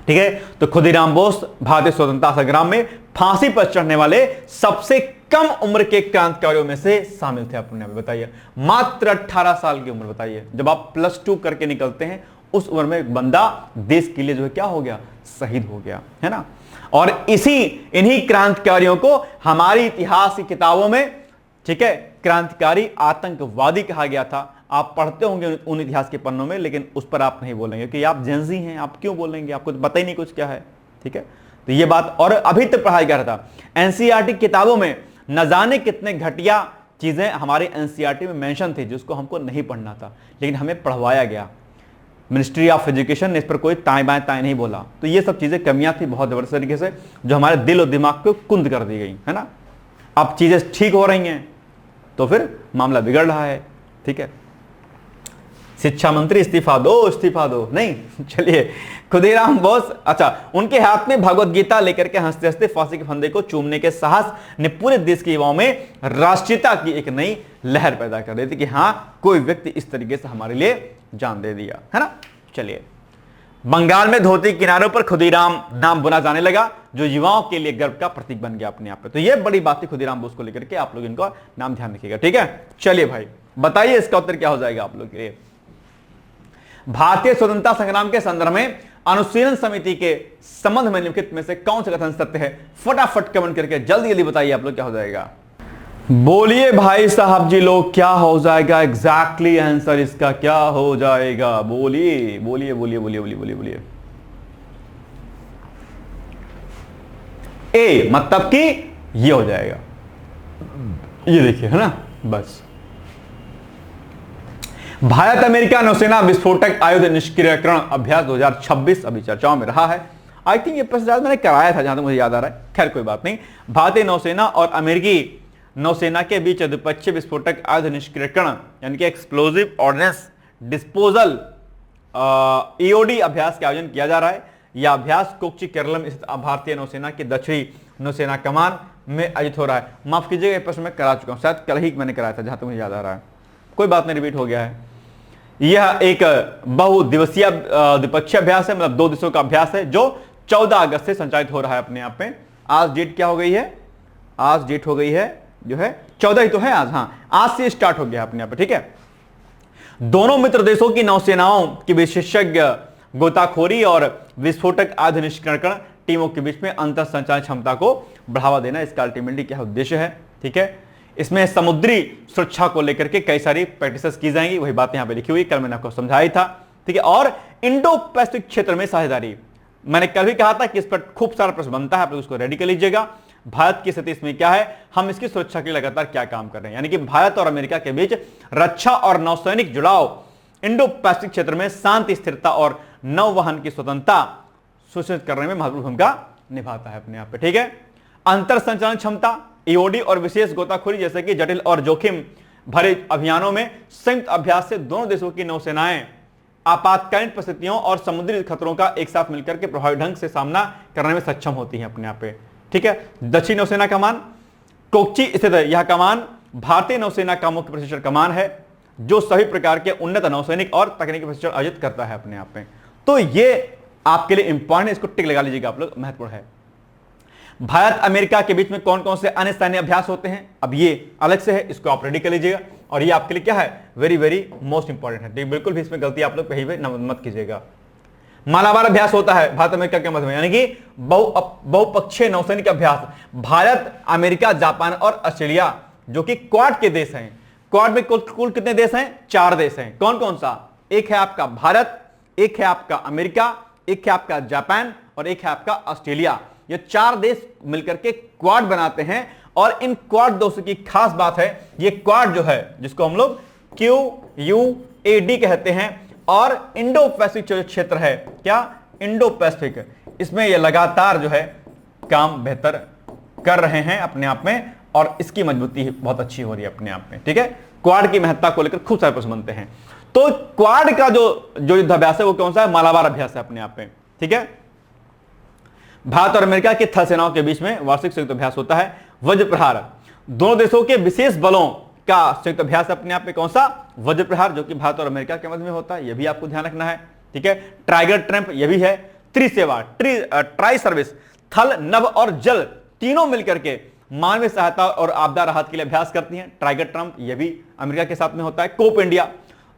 ठीक है, तो खुदीराम बोस भारतीय स्वतंत्रता संग्राम में फांसी पर चढ़ने वाले सबसे कम उम्र के क्रांतिकारियों में से शामिल थे। अपने बताइए, मात्र 18 साल की उम्र। बताइए, जब आप +2 करके निकलते हैं, उस उम्र में एक बंदा देश के लिए जो है क्या हो गया, शहीद हो गया, है ना। और इन्हीं क्रांतिकारियों को हमारी इतिहास की किताबों में, ठीक है, क्रांतिकारी आतंकवादी कहा गया था। आप पढ़ते होंगे उन इतिहास के पन्नों में, लेकिन उस पर आप नहीं बोलेंगे कि आप जेंजी हैं, आप क्यों बोलेंगे, आपको तो पता ही नहीं कुछ क्या है। ठीक है, तो ये बात, और अभी तक पढ़ाया जा रहा था एनसीईआरटी किताबों में। न जाने कितने घटिया चीजें हमारे एनसीईआरटी में मेंशन थी, जिसको हमको नहीं पढ़ना था, लेकिन हमें पढ़वाया गया। मिनिस्ट्री ऑफ एजुकेशन ने इस पर कोई ताएं बाएं ताएं नहीं बोला। तो ये सब चीजें कमियां थी बहुत जबरदस्त तरीके से, जो हमारे दिल और दिमाग को कुंद कर दी गई, है ना। अब चीजें ठीक हो रही हैं तो फिर मामला बिगड़ रहा है। ठीक है, शिक्षा मंत्री इस्तीफा दो नहीं। चलिए, खुदीराम बोस, अच्छा, उनके हाथ में भगवत गीता लेकर के हंसते हंसते फांसी के फंदे को चूमने के साहस ने पूरे देश के युवाओं में राष्ट्रीयता की एक नई लहर पैदा कर दी थी कि हाँ, कोई व्यक्ति इस तरीके से हमारे लिए जान दे दिया, है ना। चलिए, बंगाल में धोती किनारों पर खुदीराम नाम बुना जाने लगा, जो युवाओं के लिए गर्व का प्रतीक बन गया अपने आप पे। तो ये बड़ी बात थी खुदीराम बोस को लेकर के, आप लोग इनका नाम ध्यान रखिएगा, ठीक है। चलिए भाई बताइए इसका उत्तर क्या हो जाएगा आप लोग के लिए। भारतीय स्वतंत्रता संग्राम के संदर्भ में अनुशीलन समिति के संबंध में निम्नलिखित में से कौन सा कथन सत्य है? फटाफट कमेंट करके जल्दी जल्दी बताइए आप लोग क्या हो जाएगा। बोलिए भाई साहब जी लोग, क्या हो जाएगा एग्जैक्टली आंसर इसका क्या हो जाएगा? बोलिए बोलिए बोलिए बोलिए बोलिए बोलिए बोलिए। ए मतलब कि ये हो जाएगा, ये देखिए है ना। बस भारत अमेरिका नौसेना विस्फोटक आयुध निष्क्रियकरण अभ्यास 2026 अभी चर्चाओं में रहा है। आई थिंक ये प्रश्न मैंने कराया था जहां तक मुझे याद आ रहा है, खैर कोई बात नहीं। भारतीय नौसेना और अमेरिकी नौसेना के बीच द्विपक्षीय विस्फोटक आयुध निष्क्रियकरण यानी कि एक्सप्लोजिव ऑर्डिनेंस डिस्पोजल ईओडी अभ्यास का आयोजन किया जा रहा है। यह अभ्यास कोच्चि केरल में स्थित भारतीय नौसेना की दक्षिणी नौसेना कमान में आयोजित हो रहा है। माफ कीजिएगा, प्रश्न मैं करा चुका हूं, शायद कल ही मैंने कराया था जहां तक मुझे याद आ रहा है, कोई बात नहीं, रिपीट हो गया है। यह एक बहुदिवसीय द्विपक्षीय अभ्यास है, मतलब 2 देशों का अभ्यास है जो 14 अगस्त से संचालित हो रहा है अपने आप में। आज डेट क्या हो गई है? आज डेट हो गई है जो है 14 ही तो है आज, हाँ आज से स्टार्ट हो गया अपने आप पे, ठीक है। दोनों मित्र देशों की नौसेनाओं की विशेषज्ञ गोताखोरी और विस्फोटक आयुध निष्क्रियकरण टीमों के बीच में अंतर संचालन क्षमता को बढ़ावा देना इसका अल्टीमेटली क्या उद्देश्य है, ठीक है। इसमें समुद्री सुरक्षा को लेकर के कई सारी प्रैक्टिसेस की जाएंगी, वही बात यहां पे लिखी हुई, कल मैंने आपको समझाई था, ठीक है। और इंडो पैसिफिक क्षेत्र में साझेदारी, मैंने कल भी कहा था कि इस पर खूब सारा प्रश्न बनता है, आप लोग उसको रेडी कर लीजिएगा। भारत की स्थिति इसमें क्या है, हम इसकी सुरक्षा के लिए लगातार क्या काम कर रहे हैं, यानी कि भारत और अमेरिका के बीच रक्षा और नौसैनिक जुड़ाव इंडो पैसिफिक क्षेत्र में शांति, स्थिरता और नौवहन की स्वतंत्रता सुनिश्चित करने में महत्वपूर्ण भूमिका निभाता है अपने आप पे, ठीक है। अंतर संचालन क्षमता, ईओडी और विशेष गोताखोरी जैसे कि जटिल और जोखिम भरे अभियानों में संयुक्त अभ्यास से दोनों देशों की नौसेनाएं आपातकालीन परिस्थितियों और समुद्री खतरों का एक साथ मिलकर के प्रभावी ढंग से सामना करने में सक्षम होती है अपने आप पे, ठीक है। दक्षिण नौसेना कमान कोच्चि स्थित यह कमान भारतीय नौसेना का मुख्य प्रशिक्षण कमान है, जो सभी प्रकार के उन्नत नौसैनिक और तकनीकी प्रशिक्षण आयोजित करता है अपने आप में। तो ये आपके लिए इंपॉर्टेंट, इसको टिक लगा लीजिएगा आप लोग, महत्वपूर्ण है। भारत अमेरिका के बीच में कौन कौन से अन्य सैन्य अभ्यास होते हैं, अब ये अलग से है, इसको आप रेडी कर लीजिएगा। और ये आपके लिए क्या है, वेरी वेरी मोस्ट इंपॉर्टेंट है, ठीक, बिल्कुल भी इसमें गलती आप लोग कहीं भी मत कीजिएगा। मालाबार अभ्यास होता है भारत अमेरिका के मध्य में, यानी कि बहुपक्षीय नौसैनिक अभ्यास भारत, अमेरिका, जापान और ऑस्ट्रेलिया जो कि क्वाड के देश हैं। क्वाड में कुल कितने देश हैं? 4 देश हैं। कौन कौन सा? एक है आपका भारत, एक है आपका अमेरिका, एक है आपका जापान और एक है आपका ऑस्ट्रेलिया। ये 4 देश मिलकर के क्वाड बनाते हैं। और इन क्वाड दोस्तों की खास बात है, ये क्वाड जो है जिसको हम लोग QUAD कहते हैं, और इंडो पैसिफिक जो क्षेत्र है, क्या इंडो पैसिफिक, इसमें ये लगातार जो है काम बेहतर कर रहे हैं अपने आप में, और इसकी मजबूती बहुत अच्छी हो रही है अपने आप में, ठीक है। क्वाड की महत्ता को लेकर खूब सारे प्रश्न बनते हैं। तो क्वाड का जो युद्धाभ्यास है वो कौन सा है? मालाबार अभ्यास है अपने आप में, ठीक है। भारत और अमेरिका की थल सेनाओं के बीच में वार्षिक संयुक्त अभ्यास होता है। वज्र प्रहार, दोनों देशों के विशेष बलों का संयुक्त अभ्यास अपने आप में कौन सा? वज्र प्रहार, जो कि भारत और अमेरिका के मध्य में होता है, यह भी आपको ध्यान रखना है, ठीक है। टाइगर ट्रैम्प, यह भी है। त्रिसेवा, ट्राई सर्विस, थल, नभ और जल तीनों मिलकर के मानवीय सहायता और आपदा राहत के लिए अभ्यास करती हैं। टाइगर ट्रैम्प यह भी अमेरिका के साथ में होता है। कोप इंडिया,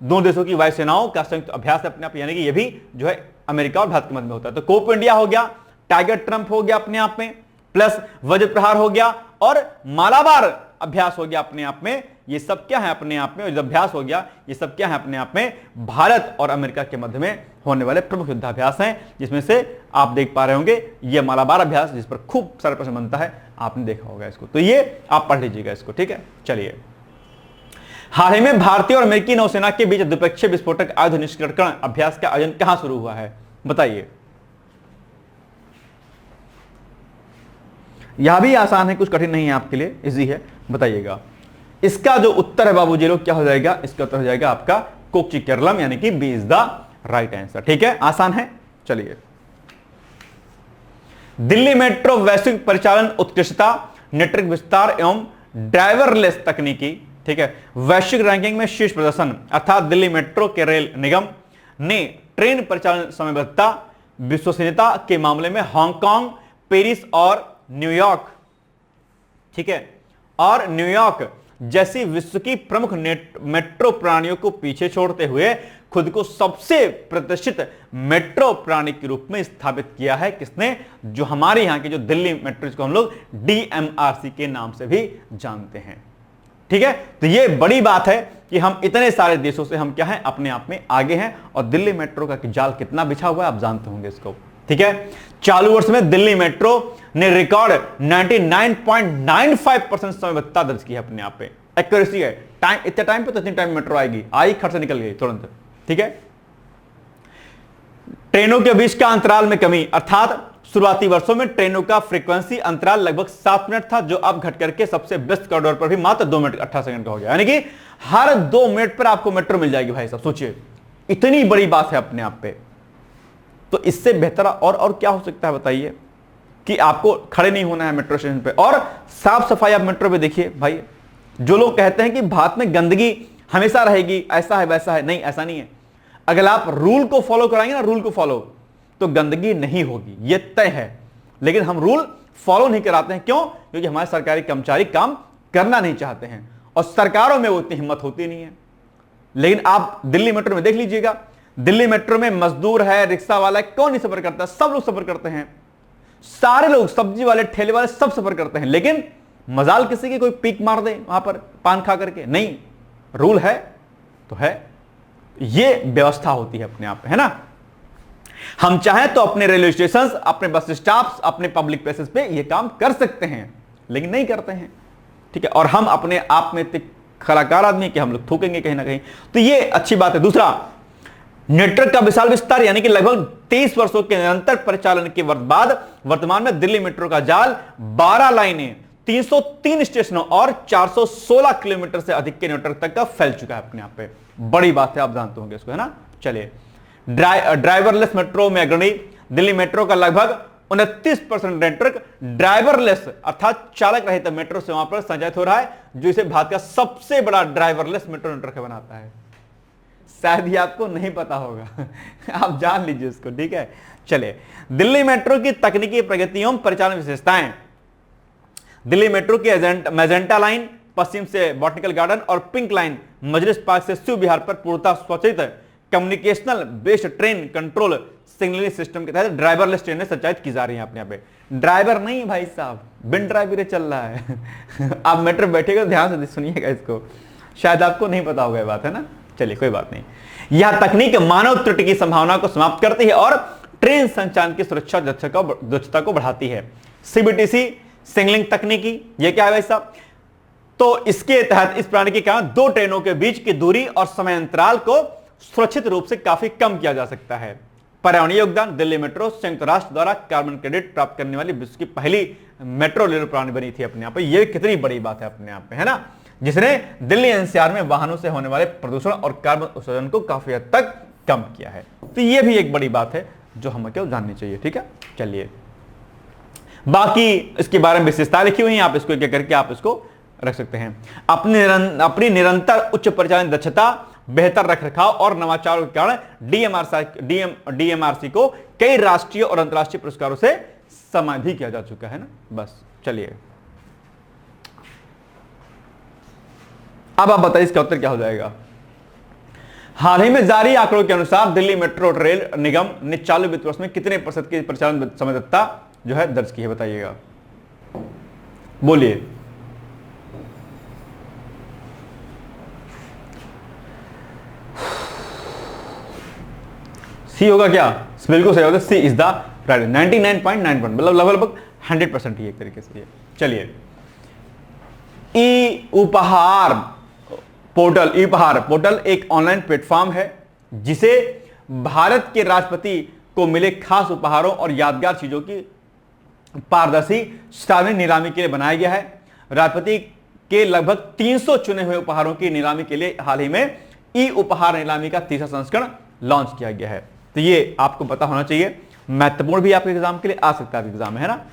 दोनों देशों की वायुसेनाओं का संयुक्त अभ्यास अपने आप, यानी कि यह भी जो है अमेरिका और भारत के मध्य में होता है। तो कोप इंडिया हो गया, टाइगर ट्रम्प हो गया अपने आप में, प्लस वज्र प्रहार हो गया और मालाबार अभ्यास हो गया अपने आप में। ये सब क्या है अपने आप में, और अभ्यास हो गया, ये सब क्या है अपने आप में? भारत और अमेरिका के मध्य में होने वाले प्रमुख युद्धाभ्यास हैं, जिसमें से आप देख पा रहे होंगे ये मालाबार अभ्यास, जिस पर खूब सारे प्रश्न बनता है, आपने देखा होगा इसको, तो ये आप पढ़ लीजिएगा इसको, ठीक है। चलिए, हाल ही में भारतीय और अमेरिकी नौसेना के बीच द्विपक्षीय विस्फोटक आयुध निष्क्रियकरण अभ्यास का आयोजन कहां शुरू हुआ है, बताइए। यह भी आसान है, कुछ कठिन नहीं है आपके लिए, इजी है, बताइएगा। इसका जो उत्तर है बाबूजी लोग क्या हो जाएगा? इसका उत्तर हो जाएगा आपका कोच्चि केरलम, यानी कि B is the right answer, ठीक है, आसान है। चलिए, दिल्ली मेट्रो वैश्विक परिचालन उत्कृष्टता, नेटवर्क विस्तार एवं ड्राइवरलेस तकनीकी, ठीक है, वैश्विक रैंकिंग में शीर्ष प्रदर्शन, अर्थात दिल्ली मेट्रो के रेल निगम ने ट्रेन परिचालन समयबद्धता विश्वसनीयता के मामले में हांगकांग, पेरिस और न्यूयॉर्क, ठीक है, और न्यूयॉर्क जैसी विश्व की प्रमुख मेट्रो प्रणालियों को पीछे छोड़ते हुए खुद को सबसे प्रतिष्ठित मेट्रो प्रणाली के रूप में स्थापित किया है। किसने? जो हमारे यहां की जो दिल्ली मेट्रो, जिसको हम लोग DMRC के नाम से भी जानते हैं। ठीक है, तो ये बड़ी बात है कि हम इतने सारे देशों से हम क्या हैं, अपने आप में आगे हैं। और दिल्ली मेट्रो का जाल कितना बिछा हुआ है आप जानते होंगे इसको। ठीक है, चालू वर्ष में दिल्ली मेट्रो ने रिकॉर्ड 99.95% समयबद्धता दर्ज की है अपने आप पे। एक्यूरेसी है, टाइम, इतने टाइम पे तो इतनी टाइम मेट्रो आएगी, आई खर्च निकल गई तुरंत। ठीक है, ट्रेनों के बीच का अंतराल में कमी, अर्थात शुरुआती वर्षों में ट्रेनों का फ्रीक्वेंसी अंतराल लगभग 7 मिनट था, जो अब घट करके सबसे व्यस्त कॉरिडोर पर भी मात्र 2 मिनट 18 सेकंड का हो गया। यानी कि हर 2 मिनट पर आपको मेट्रो मिल जाएगी भाई साहब, सोचिए इतनी बड़ी बात है अपने आप पे। तो इससे बेहतर और क्या हो सकता है बताइए, कि आपको खड़े नहीं होना है मेट्रो स्टेशन पे। और साफ सफाई आप मेट्रो पे देखिए भाई, जो लोग कहते हैं कि भारत में गंदगी हमेशा रहेगी, ऐसा है वैसा है, नहीं, ऐसा नहीं है। अगर आप रूल को फॉलो कराएंगे ना, रूल को फॉलो, तो गंदगी नहीं होगी, ये तय है। लेकिन हम रूल फॉलो नहीं कराते हैं, क्यों? क्योंकि हमारे सरकारी कर्मचारी काम करना नहीं चाहते हैं और सरकारों में वो इतनी हिम्मत होती नहीं है। लेकिन आप दिल्ली मेट्रो में देख लीजिएगा, दिल्ली मेट्रो में मजदूर है, रिक्शा वाला है, कौन नहीं सफर करता? सब लोग सफर करते हैं, सारे लोग, सब्जी वाले, ठेले वाले, सब सफर करते हैं। लेकिन मजाल किसी की कोई पीक मार दे वहां पर पान खा करके, नहीं, रूल है तो है। ये व्यवस्था होती है अपने आप, है ना। हम चाहें तो अपने रेलवे स्टेशन, अपने बस स्टॉप्स, अपने पब्लिक प्लेसेस पे ये काम कर सकते हैं, लेकिन नहीं करते हैं। ठीक है, और हम अपने आप में इतने कलाकार आदमी कि हम लोग थूकेंगे कहीं ना कहीं, तो ये अच्छी बात है। दूसरा, नेटवर्क का विशाल विस्तार, यानी कि लगभग 23 वर्षों के निरंतर परिचालन के बाद वर्तमान में दिल्ली मेट्रो का जाल 12 लाइनें, 303 स्टेशनों और 416 किलोमीटर से अधिक के नेटवर्क तक का फैल चुका है अपने आप पे। बड़ी बात है, आप जानते होंगे इसको, है ना। चलिए, ड्राइवरलेस मेट्रो में अग्रणी, दिल्ली मेट्रो का लगभग 29% नेटवर्क ड्राइवरलेस अर्थात चालक रहित मेट्रो सेवाओं पर संचालित हो रहा है, जो इसे भारत का सबसे बड़ा ड्राइवरलेस मेट्रो नेटवर्क बनाता है। शायद ये आपको नहीं पता होगा आप जान लीजिए इसको। ठीक है, चलिए, दिल्ली मेट्रो की तकनीकी प्रगति एवं परिचालन विशेषताएं। दिल्ली मेट्रो की मैजेंटा लाइन पश्चिम से बॉटनिकल गार्डन और पिंक लाइन मजलिस पार्क से शिव विहार पर पूर्णतः स्वचालित communicational based train control signalling system के तहत ड्राइवरलेस ट्रेनें संचालित की जा रही हैं अपने यहाँ पे। ड्राइवर नहीं भाई साहब, बिन ड्राइवर चल रहा है आप मेट्रो बैठेगा तो ध्यान से सुनिएगा इसको, शायद आपको नहीं पता होगा ये बात, है ना। चलिए, कोई बात नहीं। यह तकनीक मानव त्रुटि की संभावना को समाप्त करती है और ट्रेन संचालन की सुरक्षा दक्षता को बढ़ाती है। CBTC सिग्नलिंग तकनीकी, ये क्या है भाई साहब? तो इसके तहत इस प्रणाली के कारण 2 ट्रेनों के बीच की दूरी और समय अंतराल को सुरक्षित रूप से काफी कम किया जा सकता है। पर्यावरणीय योगदान, दिल्ली मेट्रो संयुक्त राष्ट्र द्वारा कार्बन क्रेडिट प्राप्त करने वाली विश्व की पहली मेट्रो रेल प्रणाली बनी थी अपने आप पे। ये कितनी बड़ी बात है अपने आप पे, है ना, जिसने दिल्ली NCR में वाहनों से होने वाले प्रदूषण और कार्बन उत्सर्जन को काफी हद तक कम किया है। तो ये भी एक बड़ी बात है जो हमें क्यों जाननी चाहिए। ठीक है, चलिए, बाकी इसके बारे में विशेषता लिखी हुई है, आप इसको एक करके आप इसको रख सकते हैं। अपनी निरंतर उच्च परिचालन दक्षता, बेहतर रखरखाव और नवाचारों के कारण DMRC को कई राष्ट्रीय और अंतर्राष्ट्रीय पुरस्कारों से सम्मानित भी किया जा चुका है ना। बस चलिए, अब आप बताइए इसका उत्तर क्या हो जाएगा। हाल ही में जारी आंकड़ों के अनुसार दिल्ली मेट्रो रेल निगम ने चालू वित्त वर्ष में कितने % की परिचालन समयबद्धता जो है दर्ज की है, बताइएगा, बोलिए। सी होगा क्या? बिल्कुल सही होगा, सी इज द राइट, 99.9%, मतलब लगभग 100% ही एक तरीके से। चलिए, ई उपहार पोर्टल एक ऑनलाइन प्लेटफॉर्म है जिसे भारत के राष्ट्रपति को मिले खास उपहारों और यादगार चीजों की पारदर्शी सार्वजनिक नीलामी के लिए बनाया गया है। राष्ट्रपति के लगभग 300 चुने हुए उपहारों की नीलामी के लिए हाल ही में ई उपहार नीलामी का 3रा संस्करण लॉन्च किया गया है। तो ये आपको पता होना चाहिए, महत्वपूर्ण भी आपके एग्जाम के लिए आ सकता है एग्जाम में, है ना।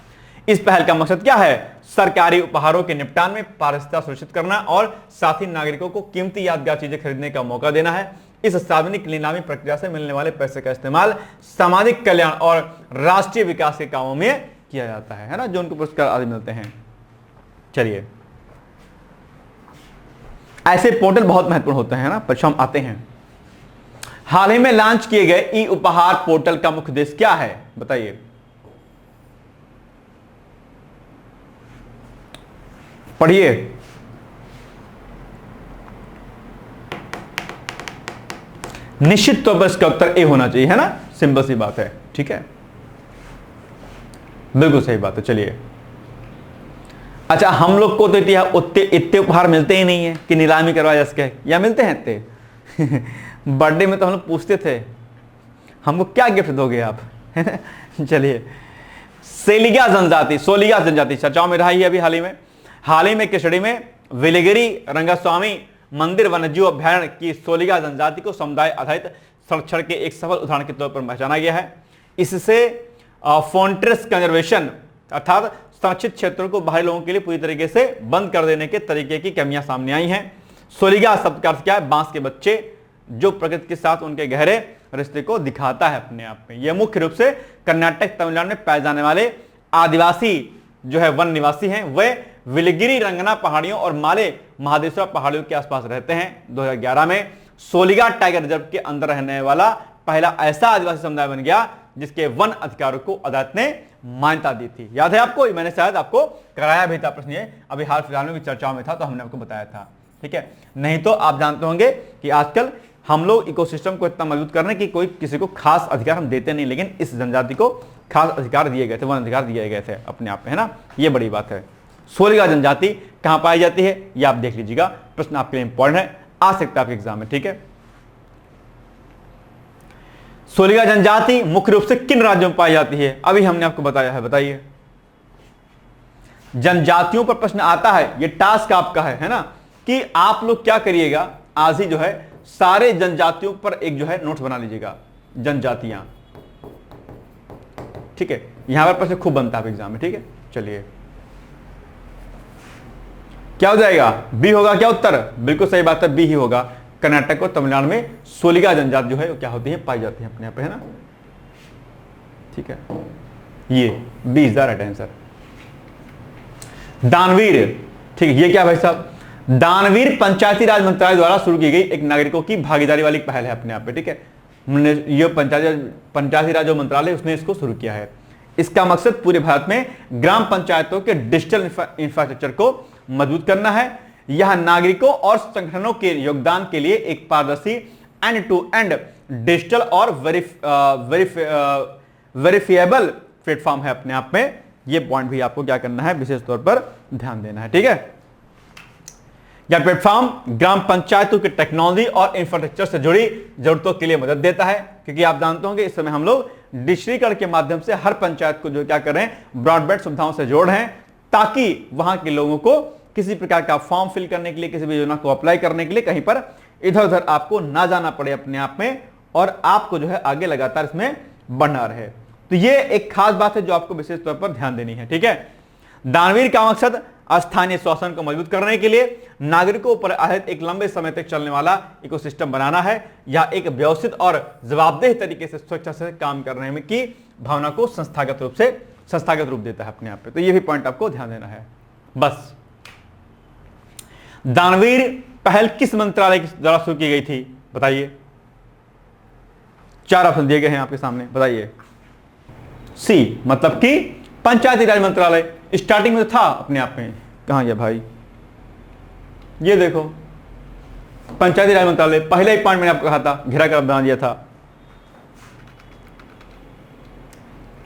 इस पहल का मकसद क्या है? सरकारी उपहारों के निपटान में पारदर्शिता सुनिश्चित करना और साथ ही नागरिकों को कीमती यादगार चीजें खरीदने का मौका देना है। इस सार्वजनिक नीलामी प्रक्रिया से मिलने वाले पैसे का इस्तेमाल सामाजिक कल्याण और राष्ट्रीय विकास के कामों में किया जाता है ना, जो उनको पुरस्कार आदि मिलते हैं। चलिए, ऐसे पोर्टल बहुत महत्वपूर्ण होते हैं ना, परीक्षा में आते हैं। हाल ही में लॉन्च किए गए ई उपहार पोर्टल का मुख्य उद्देश्य क्या है, बताइए। पढ़िए। निश्चित तौर पर इसका उत्तर ए होना चाहिए, है ना, सिंपल सी बात है, ठीक है, बिल्कुल सही बात है। चलिए, अच्छा, हम लोग को तो इतने उपहार मिलते ही नहीं है कि नीलामी करवा जा सके, या मिलते हैं इतने? बर्थडे में तो हम लोग पूछते थे हमको क्या गिफ्ट दोगे आप, है ना। चलिए, सोलिगा जनजाति चर्चाओं में रहा ही अभी हाल ही में किशोरी में विलिगिरी रंगस्वामी मंदिर वन्यजीव अभ्यारण्य की सोलिगा जनजाति को समुदाय आधारित संरक्षण के एक सफल उदाहरण के तौर पर पहचाना गया है। इससे फ्रंटियर्स कंजर्वेशन अर्थात संरक्षित क्षेत्रों को बाहरी लोगों के लिए पूरी तरीके से बंद कर देने के तरीके की कमियां सामने आई हैं। सोलिगा शब्द का अर्थ क्या है? बांस के बच्चे, जो प्रकृति के साथ उनके गहरे रिश्ते को दिखाता है अपने आप में। यह मुख्य रूप से कर्नाटक तमिलनाडु में पाए जाने वाले आदिवासी जो है वन निवासी हैं, वे विलिगिरी रंगना पहाड़ियों और माले महादेश्वर पहाड़ियों के आसपास रहते हैं। 2011 में सोलिगा टाइगर रिजर्व के अंदर रहने वाला पहला ऐसा आदिवासी समुदाय बन गया जिसके वन अधिकारों को अदालत ने मान्यता दी थी। याद है आपको? मैंने शायद आपको कराया भी था प्रश्न, ये अभी हाल फिलहाल में भी चर्चाओं में था, तो हमने आपको बताया था, ठीक है। नहीं तो आप जानते होंगे कि आजकल हम लोग इकोसिस्टम को इतना मजबूत करने की कोई किसी को खास अधिकार हम देते नहीं, लेकिन इस जनजाति को खास अधिकार दिए गए थे, वन अधिकार दिए गए थे अपने आप में, है ना। ये बड़ी बात है। सोलिगा जनजाति कहां पाई जाती है ये आप देख लीजिएगा, प्रश्न आपके लिए इंपॉर्टेंट है, आ सकता है आपके एग्जाम में, ठीक है। सोलिगा जनजाति मुख्य रूप से किन राज्यों में पाई जाती है? अभी हमने आपको बताया है, बताइए। जनजातियों पर प्रश्न आता है, ये टास्क आपका है ना, कि आप लोग क्या करिएगा, आज ही जो है सारे जनजातियों पर एक जो है नोट्स बना लीजिएगा, जनजातियां, ठीक है। यहां पर प्रश्न खूब बनता है एग्जाम में, ठीक है। चलिए, क्या हो जाएगा? बी होगा क्या उत्तर? बिल्कुल सही बात है, बी ही होगा। कर्नाटक और तमिलनाडु में सोलिगा जनजाति जो है वो क्या होती है, पाई जाती है अपने यहाँ पे, है ना, ठीक है। ये B is the right answer. दानवीर, ठीक है, ये क्या भाई साहब? दानवीर पंचायती राज मंत्रालय द्वारा शुरू की गई एक नागरिकों की भागीदारी वाली पहल है अपने आप पे, ठीक है। ये पंचायती राज जो मंत्रालय उसने इसको शुरू किया है। इसका मकसद पूरे भारत में ग्राम पंचायतों के डिजिटल इंफ्रास्ट्रक्चर को मजबूत करना है। यह नागरिकों और संगठनों के योगदान के लिए एक पारदर्शी एंड टू एंड डिजिटल और वेरिफिएबल प्लेटफॉर्म है अपने आप में। यह पॉइंट भी आपको क्या करना है, विशेष तौर पर ध्यान देना है, ठीक है। यह प्लेटफॉर्म ग्राम पंचायतों की टेक्नोलॉजी और इंफ्रास्ट्रक्चर से जुड़ी जरूरतों के लिए मदद देता है, क्योंकि आप जानते होंगे इस समय हम लोग डिजिटलीकरण के माध्यम से हर पंचायत को जो क्या कर रहे हैं, ब्रॉडबैंड सुविधाओं से जोड़ रहे हैं, ताकि वहां के लोगों को किसी प्रकार का फॉर्म फिल करने के लिए, किसी भी योजना को अप्लाई करने के लिए कहीं पर इधर उधर आपको ना जाना पड़े अपने आप में, और आपको जो है आगे लगातार इसमें बढ़ना रहे। तो ये एक खास बात है जो आपको विशेष तौर पर ध्यान देनी है, ठीक है। दानवीर का मकसद स्थानीय शासन को मजबूत करने के लिए नागरिकों पर आधारित एक लंबे समय तक चलने वाला इकोसिस्टम बनाना है। यह एक व्यवस्थित और जवाबदेह तरीके से सुरक्षा से काम करने में की भावना को संस्थागत रूप देता है अपने आप पे। तो ये भी पॉइंट आपको ध्यान देना है। बस, दानवीर पहल किस मंत्रालय द्वारा शुरू की गई थी, बताइए। 4 ऑप्शन दिए गए हैं आपके सामने, बताइए। सी मतलब कि पंचायती राज मंत्रालय स्टार्टिंग में था अपने आप में, कहां गया भाई, ये देखो पंचायती राज मंत्रालय, पहले ही पॉइंट मैंने आपको कहा था, घेरा कर बना दिया था।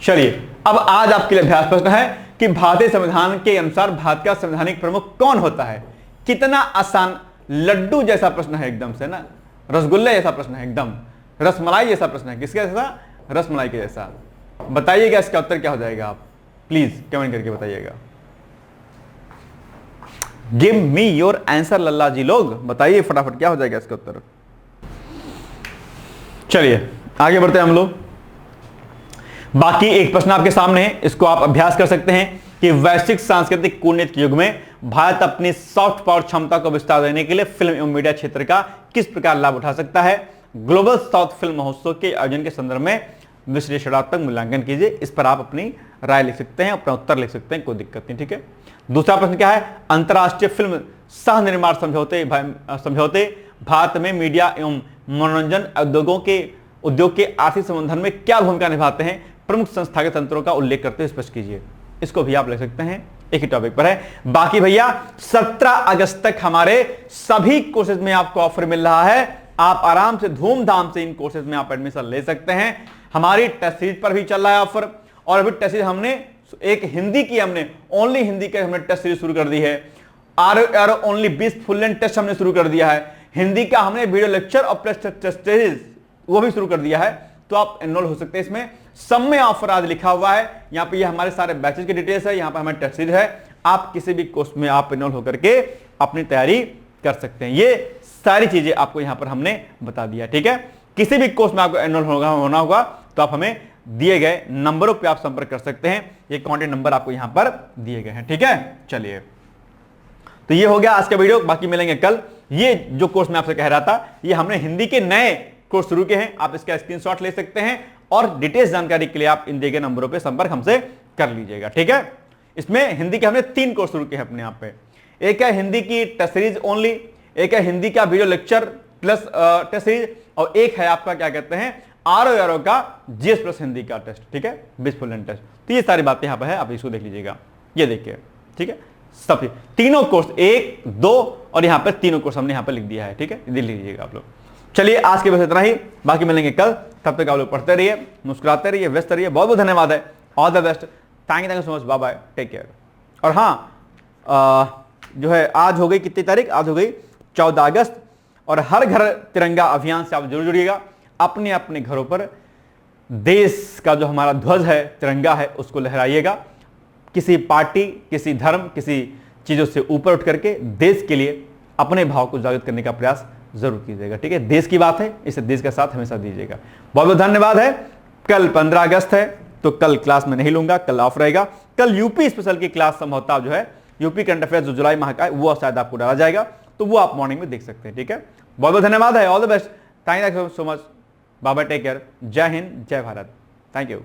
चलिए, अब आज आपके लिए अभ्यास प्रश्न है कि भारतीय संविधान के अनुसार भारत का संवैधानिक प्रमुख कौन होता है। कितना आसान, लड्डू जैसा प्रश्न है एकदम से ना, रसगुल्ले जैसा प्रश्न है, एकदम रसमलाई जैसा प्रश्न है। किसके जैसा? रसमलाई के जैसा। बताइएगा इसका उत्तर क्या हो जाएगा, आप प्लीज कमेंट करके बताइएगा। गिव मी योर आंसर लल्ला जी, लोग बताइए फटाफट क्या हो जाएगा इसका उत्तर। चलिए आगे बढ़ते हैं हम लोग। बाकी एक प्रश्न आपके सामने है, इसको आप अभ्यास कर सकते हैं कि वैश्विक सांस्कृतिक कूटनीति के युग में भारत अपनी सॉफ्ट पावर क्षमता को विस्तार देने के लिए फिल्म एवं मीडिया क्षेत्र का किस प्रकार लाभ उठा सकता है। ग्लोबल साउथ फिल्म महोत्सव के आयोजन के संदर्भ में विश्लेषणात्मक मूल्यांकन कीजिए। इस पर आप अपनी राय लिख सकते हैं, अपना उत्तर लिख सकते हैं, कोई दिक्कत नहीं, ठीक है। दूसरा प्रश्न क्या है, अंतरराष्ट्रीय फिल्म सह निर्माण समझौते भारत में मीडिया एवं मनोरंजन उद्योग के आर्थिक संबंधन में क्या भूमिका निभाते हैं, प्रमुख संस्थागत तंत्रों का उल्लेख करते हुए स्पष्ट कीजिए। इसको भी आप लिख सकते हैं, एक ही टॉपिक पर है। बाकी भैया 17 अगस्त तक हमारे सभी कोर्सेज में आपको ऑफर मिल रहा है। आप आराम से धूमधाम से इन कोर्सेज में आप एडमिशन ले सकते हैं। हमारी टेस्ट सीरीज पर भी चल रहा है ऑफर, और अभी टेस्ट सीरीज हमने एक हिंदी की ओनली हिंदी के हमने टेस्ट सीरीज शुरू कर दी है। Are only 20 full length test हमने शुरू कर दिया है। हिंदी का हमने वीडियो लेक्चर और प्लस टेस्ट सीरीज वो भी शुरू कर दिया है, तो आप एनरोल हो सकते हैं इसमें। सब में ऑफर आज लिखा हुआ है, यहाँ पे ये हमारे सारे बैचेज की डिटेल्स है, यहाँ पे हमारे टेस्ट सीरीज है। आप किसी भी कोर्स में आप एनरोल होकर के अपनी तैयारी कर सकते हैं। ये सारी चीजें आपको यहाँ पर हमने बता दिया, ठीक है। किसी भी कोर्स में आपको एनरोल होना होगा तो आप हमें दिए गए नंबरों पे आप संपर्क कर सकते हैं। ये कॉन्टेक्ट नंबर आपको यहाँ पर दिए गए हैं, ठीक है। चलिए, तो ये हो गया आज का वीडियो, बाकी मिलेंगे कल। ये जो कोर्स मैं आपसे कह रहा था, ये हमने हिंदी के नए कोर्स शुरू किए हैं, आप इसका स्क्रीनशॉट ले सकते हैं और डिटेल्स जानकारी के लिए आप इन दिए गए नंबरों पे संपर्क हमसे कर लीजिएगा, ठीक है। इसमें हिंदी के हमने 3 कोर्स शुरू किए हैं अपने आप पे। एक है हिंदी की टेस्ट सीरीज ओनली, एक है हिंदी का video lecture plus test series, और एक है आपका क्या कहते हैं आरओ का जीएस प्लस हिंदी का टेस्ट, ठीक है, 20 फुल लेंथ टेस्ट। तो ये सारी बातें यहां पर है, आप इसको देख लीजिएगा, ये देखिए, ठीक है। सब तीनों कोर्स 1, 2 और यहां पर तीनों कोर्स हमने यहां पर लिख दिया है, ठीक है, देख लीजिएगा आप लोग। चलिए, आज के बस इतना ही, बाकी मिलेंगे कल। तब तक आप लोग पढ़ते रहिए, मुस्कुराते रहिए, व्यस्त रहिए। बहुत बहुत धन्यवाद है, all the best, thank you so much, bye bye, take care. और हाँ, जो है आज हो गई कितनी तारीख, आज हो गई 14 अगस्त, और हर घर तिरंगा अभियान से आप जरूर जुड़िएगा। अपने अपने घरों पर देश का जो हमारा ध्वज है, तिरंगा है, उसको लहराइएगा। किसी पार्टी, किसी धर्म, किसी चीजों से ऊपर उठ करके देश के लिए अपने भाव को जागृत करने का प्रयास जरूर कीजिएगा, ठीक है। देश की बात है, इसे देश का साथ हमेशा दीजिएगा। बहुत बहुत धन्यवाद है। कल 15 अगस्त है, तो कल क्लास में नहीं लूंगा, कल ऑफ रहेगा। कल यूपी स्पेशल की क्लास संभवतः जो है यूपी करंट अफेयर्स जो जुलाई माह का है, वो शायद आपको डाला जाएगा, तो वो आप मॉर्निंग में देख सकते हैं, ठीक है। बहुत बहुत धन्यवाद है, all the best, thank you so much, bye bye, take care, जय हिंद, जय भारत, थैंक यू।